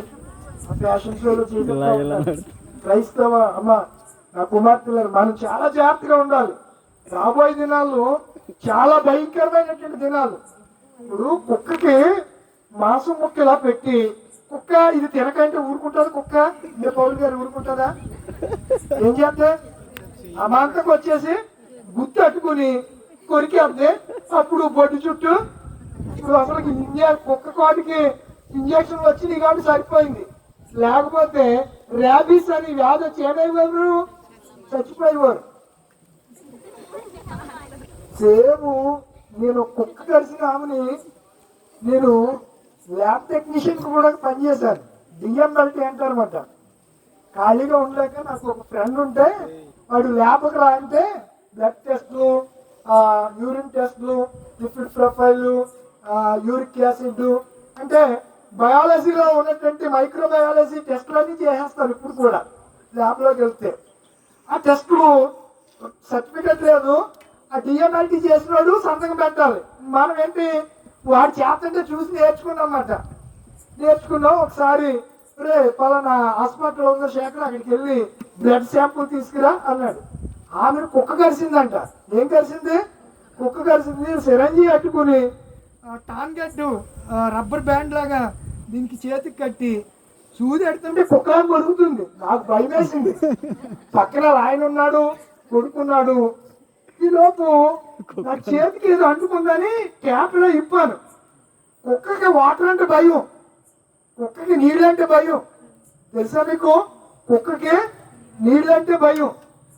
ఫ్యాషన్ షోలో చూపిస్తారు. క్రైస్తవ అమ్మ నా కుమార్తెలు మనం చాలా జాగ్రత్తగా ఉండాలి. రాబోయే దినాల్లో చాలా భయంకరమైనటువంటి దినాలు. ఇప్పుడు కుక్కకి మాంసం ముక్క ఇలా పెట్టి, కుక్క ఇది తినకంటే ఊరుకుంటుంది. కుక్క ఇంత పౌలు గారు ఊరుకుంటుందా? ఏం చేస్తే ఆ మాంతకు వచ్చేసి గుర్తు అట్టుకుని కొరికేస్తే అప్పుడు బొడ్డు చుట్టూ ఇప్పుడు అసలు కుక్క కోటికి ఇంజక్షన్లు వచ్చినాయి కాబట్టి సరిపోయింది. లేకపోతే ర్యాబీస్ అని వ్యాధి వచ్చి ఏమైపోయారు, చచ్చిపోయేవారు. సేమ్ నేను కుక్క కలిసిన ఆమెని నేను ల్యాబ్ టెక్నీషియన్ కూడా పనిచేశాను. డిఎంఎల్టీ అంటారన్నమాట. ఖాళీగా ఉండలేక నాకు ఒక ఫ్రెండ్ ఉంటే వాడు ల్యాబ్కి రా అంటే బ్లడ్ టెస్ట్లు, యూరిన్ టెస్ట్లు, లిపిడ్ ప్రొఫైల్, యూరిక్ యాసిడ్ అంటే బయాలజీలో ఉన్నటువంటి మైక్రోబయాలజీ టెస్టులన్నీ చేసేస్తారు. ఇప్పుడు కూడా ల్యాబ్లోకి వెళ్తే ఆ టెస్టులు సర్టిఫికెట్ లేదు, ఆ డిఎంఎల్టీ చేసినోడు సంతకం పెట్టాలి. మనం ఏంటి వాడు చేస్తుంటే చూసి నేర్చుకున్నాం. ఒకసారి రే పలానా హాస్పిటల్ ఉందో శేఖర్, అక్కడికి వెళ్ళి బ్లడ్ శాంపుల్ తీసుకురా అన్నాడు. ఆమెను కుక్క కరిసిందంట. ఏం కరిసింది? కుక్క కరిసింది. సిరంజీ కట్టుకుని టాన్గెట్ రబ్బర్ బ్యాండ్ లాగా దీనికి చేతికి కట్టి సూది ఎడుతుంటే కుక్క మరుగుతుంది. నాకు భయం వేసింది. పక్కన ఆయన ఉన్నాడు, కొడుకున్నాడు. ఈ లోపు నా చేతికి ఏదో అంటుకుందని క్యాప్లో ఇప్పాను. కుక్కకి వాటర్ అంటే భయం, కుక్కకి నీళ్ళంటే భయం. తెలుసా మీకు? కుక్కకి నీళ్ళంటే భయం.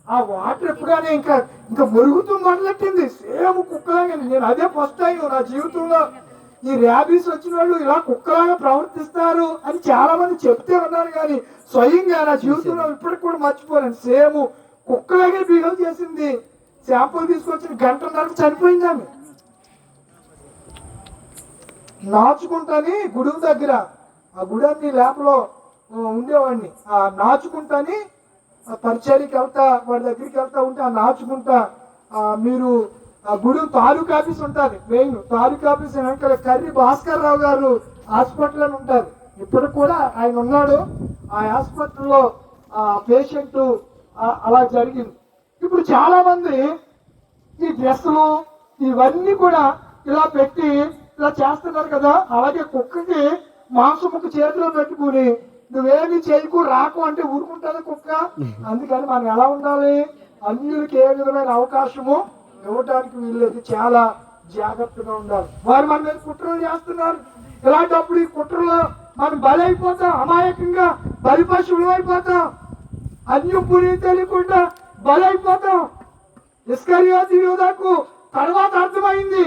ఆ వాటర్ ఎప్పుడైనా ఇంకా మురుగుతూ మొదలెట్టింది. సేమ్ కుక్కలాగా. నేను అదే ఫస్ట్ టైం నా జీవితంలో ఈ ర్యాబీస్ వచ్చిన వాళ్ళు ఇలా కుక్కలాగా ప్రవర్తిస్తారు అని చాలా మంది చెప్తే ఉన్నారు, కానీ స్వయంగా నా జీవితంలో ఇప్పటికి కూడా మర్చిపోలేను. సేమ్ కుక్కలాగే బిహేవ్ చేసింది. శాంపుల్ తీసుకొచ్చిన గంటన్నరకు చనిపోయింది ఆమె. నాచుకుంటాని గుడి దగ్గర, ఆ గుడి ల్యాబ్లో ఉండేవాడిని. ఆ నాచుకుంటాని పరిచర్యకి వెళ్తా, వాడి దగ్గరికి వెళ్తా ఉంటే ఆ నాచుకుంటా మీరు ఆ గుడి తాలూకా ఆఫీస్ ఉంటుంది. మెయిన్ తాలూకా ఆఫీస్ వెనకాల కర్రీ భాస్కర్ రావు గారు హాస్పిటల్ అని ఉంటారు. ఇప్పుడు కూడా ఆయన ఉన్నాడు. ఆ హాస్పిటల్లో పేషెంట్ అలా జరిగింది. ఇప్పుడు చాలా మంది ఈ డ్రెస్సులు ఇవన్నీ కూడా ఇలా పెట్టి ఇలా చేస్తున్నారు కదా. అలాగే కుక్కకి మాంసం ముక్క చేతిలో పెట్టుకుని నువ్వేమి చేయకు రాకు అంటే ఊరుకుంటుంది కుక్క. అందుకని మనం ఎలా ఉండాలి? అన్యులకి ఏ విధమైన అవకాశము ఇవ్వటానికి వీల్లేదు. చాలా జాగ్రత్తగా ఉండాలి. వారు మన మీద కుట్రలు చేస్తున్నారు. ఇలాంటప్పుడు ఈ కుట్రలో మనం బలైపోతాం. అమాయకంగా బలి పశువులు అయిపోతాం. అన్యం పురి తెలియకుండా బలైపోతాం. ఇస్కరియోతు యూదాకు తర్వాత అర్థమైంది,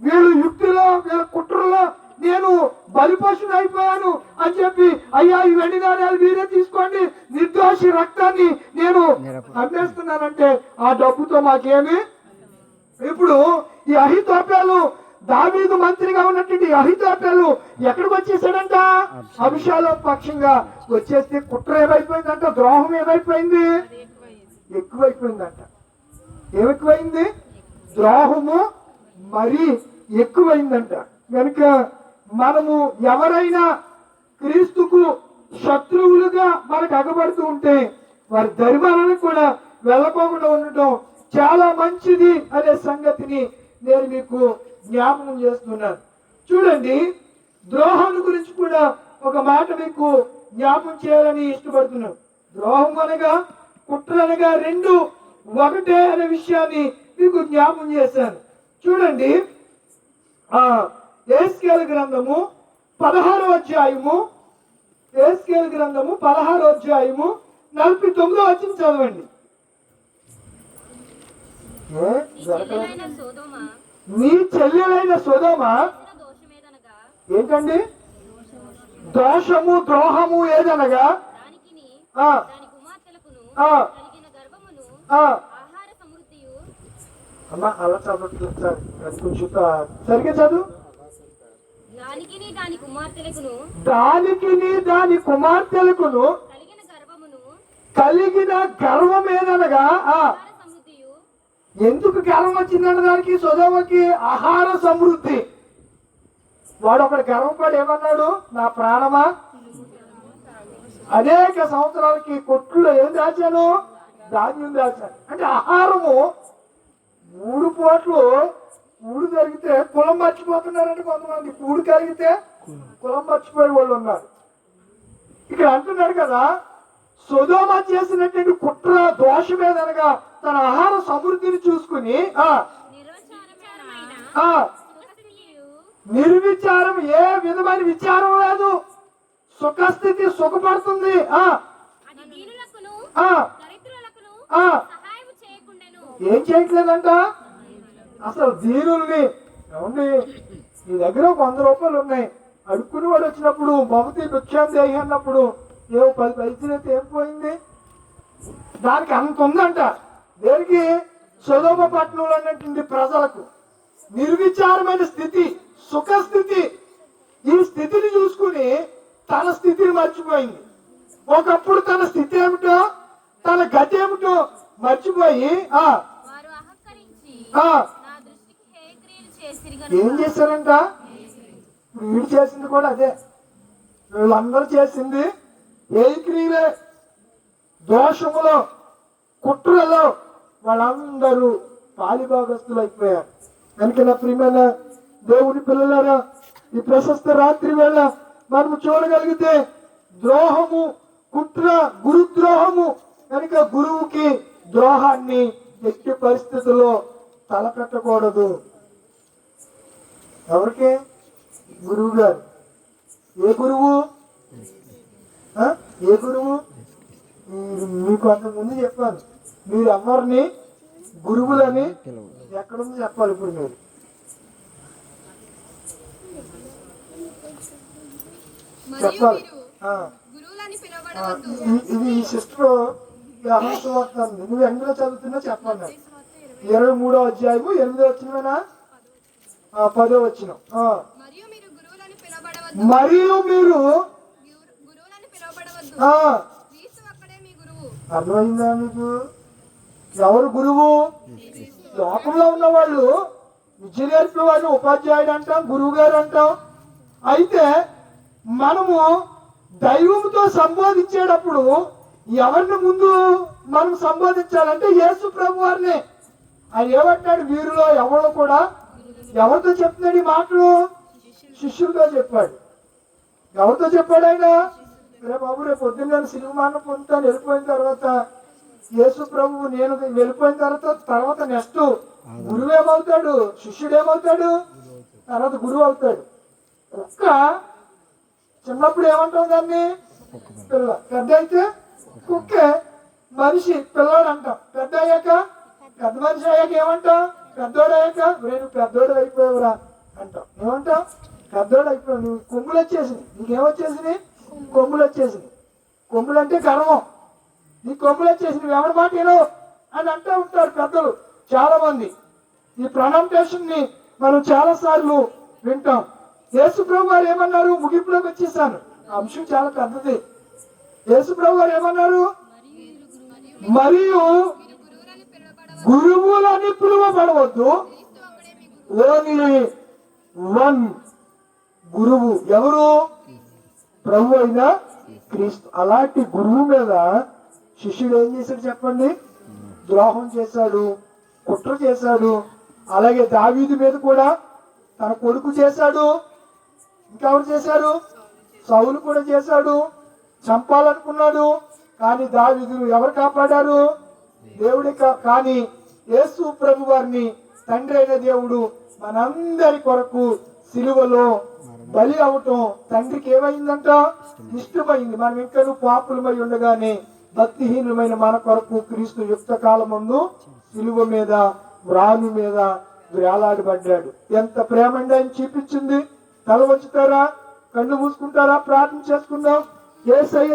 వీళ్ళు యుక్తిలో వీళ్ళ కుట్రలో నేను బలిపశుని అయిపోయాను అని చెప్పి, అయ్యా ఈ వెండి నాణ్యాలు మీరే తీసుకోండి, నిర్దోషి రక్తాన్ని నేను అమ్మేస్తున్నానంటే ఆ డబ్బుతో మాకేమి. ఇప్పుడు ఈ అహితోపేలు, దావీదు మంత్రిగా ఉన్నటువంటి అహితోపేలు ఎక్కడికి వచ్చేసాడంట? అభిషాలో పక్షంగా వచ్చేస్తే కుట్ర ఏమైపోయిందంట? ద్రోహం ఏమైపోయింది? ఎక్కువైపోయిందంట. ఏమెక్కువైంది? ద్రోహము మరీ ఎక్కువైందంట. కనుక మనము ఎవరైనా క్రీస్తుకు శత్రువులుగా మనకు అగబడుతూ ఉంటే వారి ధర్మాలను కూడా వెళ్ళకోకుండా ఉండటం చాలా మంచిది అనే సంగతిని నేను మీకు జ్ఞాపకం చేస్తున్నాను. చూడండి, ద్రోహాల గురించి కూడా ఒక మాట మీకు జ్ఞాపకం చేయాలని ఇష్టపడుతున్నాను. ద్రోహం అనగా కుట్ర అనగా రెండు ఒకటే అనే విషయాన్ని మీకు జ్ఞాపకం చేశాను. చూడండి, యెహెజ్కేలు గ్రంథము 16వ అధ్యాయము, యెహెజ్కేలు గ్రంథము 16వ అధ్యాయము 49వ వచనం చదవండి. మీ చెల్లెలైన సొదొమ ఏంటండి? దోషము ద్రోహము ఏదనగా అమ్మా అలా చదవట్లేదు సార్, కొంచెం సరిగ్గా చదువు. దానికిని దాని కుమార్తెలకును కలిగిన గర్వం ఏదనగా ఎందుకు గర్వం వచ్చిందంటే దానికి సొదొమకి ఆహార సమృద్ధి. వాడు ఒకటి గర్వపడి ఏమన్నాడు? నా ప్రాణమా అనేక సంవత్సరాలకి కొట్టులో ఏం దాచాను? ధాన్యం దాచాను. అంటే ఆహారము 3 పూటలు కూడు జరిగితే కులం మర్చిపోతున్నారంటే కొంతమంది, కూడు కలిగితే కులం మర్చిపోయే వాళ్ళు ఉన్నారు. ఇక్కడ అంటున్నాడు కదా, సొదొమ చేసినటువంటి కుట్ర దోషమేదనగా తన ఆహార సమృద్ధిని చూసుకుని నిర్విచారం, ఏ విధమైన విచారం లేదు, సుఖస్థితి సుఖపడుతుంది. ఏం చేయట్లేదంట అసలు దీనుల్ని. ఏమండి, నీ దగ్గర 100 రూపాయలు ఉన్నాయి, అడుక్కుని వాడు వచ్చినప్పుడు మమతి భిక్షాందేహి అన్నప్పుడు 10 పైసలు అయితే ఏం పోయింది? దానికి అంత ఉందంట. దేనికి? సొదొమ పట్టణంలో ఉన్నటువంటి ప్రజలకు నిర్విచారమైన స్థితి, సుఖస్థితి. ఈ స్థితిని చూసుకుని తన స్థితిని మర్చిపోయింది. ఒకప్పుడు తన స్థితి ఏమిటో, తన గతి ఏమిటో మర్చిపోయి ఏం చేశారంట? వీడు చేసింది కూడా అదే, వీళ్ళందరూ చేసింది ఏ క్రియలే. దోషములో, కుట్రలో వాళ్ళందరూ పాలిభాగస్తులు అయిపోయారు. కనుక నా ప్రియమైన దేవుని పిల్లలారా, ఈ ప్రశస్త రాత్రి వేళ మనము చూడగలిగితే ద్రోహము, కుట్ర, గురుద్రోహము. కనుక గురువుకి ద్రోహాన్ని ఎట్టి పరిస్థితుల్లో తలపెట్టకూడదు. ఎవరికి? గురువు గారు. ఏ గురువు? ఏ గురువు? మీకు అంతకుముందు చెప్పాను, మీరు ఎవరిని గురువులని ఎక్కడుంది చెప్పాలి. ఇప్పుడు మీరు చెప్పాలి. ఇది ఈ సిస్టర్ వస్తుంది. నువ్వు ఎందులో చదువుతున్నా చెప్పండి. 23వ అధ్యాయము 8వ వచనమేనా? 10వ వచనం. మరియు మీరు అర్థమైందా మీకు? ఎవరు గురువు? లోకంలో ఉన్న వాళ్ళు, విద్య నేర్పిన వాళ్ళు ఉపాధ్యాయుడు అంటాం, గురువు గారు అంటాం. అయితే మనము దైవంతో సంబోధించేటప్పుడు ఎవరిని ముందు మనం సంబోధించాలంటే యేసు ప్రభు వారిని. ఆయన ఏమంటాడు? వీరిలో ఎవరు కూడా, ఎవరితో చెప్తున్నాడు ఈ మాటలు? శిష్యులతో చెప్పాడు. ఎవరితో చెప్పాడు ఆయన? రే బాబు, రేపు పొద్దున్న నేను సినిమాను పొందుతాను, వెళ్ళిపోయిన తర్వాత యేసు ప్రభువు నేను వెళ్ళిపోయిన తర్వాత నెక్స్ట్ గురువు ఏమవుతాడు? శిష్యుడు ఏమవుతాడు? తర్వాత గురువు అవుతాడు. కుక్క చిన్నప్పుడు ఏమంటాం దాన్ని? పిల్ల. పెద్ద అయితే కుక్కే. మనిషి పిల్లాడు అంటాం. పెద్ద అయ్యాక, పెద్ద మనిషి అయ్యాక ఏమంటాం? పెద్దోడు అయ్యాక నేను పెద్దోడు అయిపోయావురా అంటాం. ఏమంటాం? పెద్దోడు అయిపోయావు. నువ్వు కొమ్ములు వచ్చేసింది. నీకేమొచ్చేసింది? కొమ్ములు వచ్చేసింది. కొమ్ములు అంటే గర్వం. నీ కొమ్ములు వచ్చేసింది, నువ్వు ఎవరి మాట వినవు అని అంటూ ఉంటారు పెద్దలు చాలా మంది. ఈ ప్రొనౌన్సియేషన్ ని మనం చాలా సార్లు వింటాం. యేసు ప్రభు గారు ఏమన్నారు? ముగింపులోకి వచ్చేసాను, అంశం చాలా పెద్దది. యేసు ప్రభు గారు ఏమన్నారు? మరియు గురువులని పిలువబడవద్దు, ఓన్లీ వన్ గురువు. ఎవరు? ప్రభు అయిన క్రీస్తు. అలాంటి గురువు మీద శిష్యుడు ఏం చేశాడు చెప్పండి? ద్రోహం చేశాడు, కుట్ర చేశాడు. అలాగే దావీదు మీద కూడా తన కొడుకు చేశాడు. ఇంకెవరు చేశారు? సౌలు కూడా చేశాడు. చంపాలనుకున్నాడు, కానీ దావీదును ఎవరు కాపాడారు? దేవుడి. కానీ యేసు ప్రభు వారిని తండ్రి అయిన దేవుడు మనందరి కొరకు సిలువలో బలి అవటం తండ్రికి ఏమైందంట? ఇష్టమైంది. మనం ఇంకా పాపులమై ఉండగానే భక్తిహీనమైన మన కొరకు క్రీస్తు యుక్త కాలమందు సిలువ మీద, రాను మీద వేలాడబడ్డాడు. ఎంత ప్రేమండి ఆయన చూపించింది. తల వంచుతారా? కళ్ళు మూసుకుంటారా? ప్రార్థన చేసుకుందాం. యేసయ్య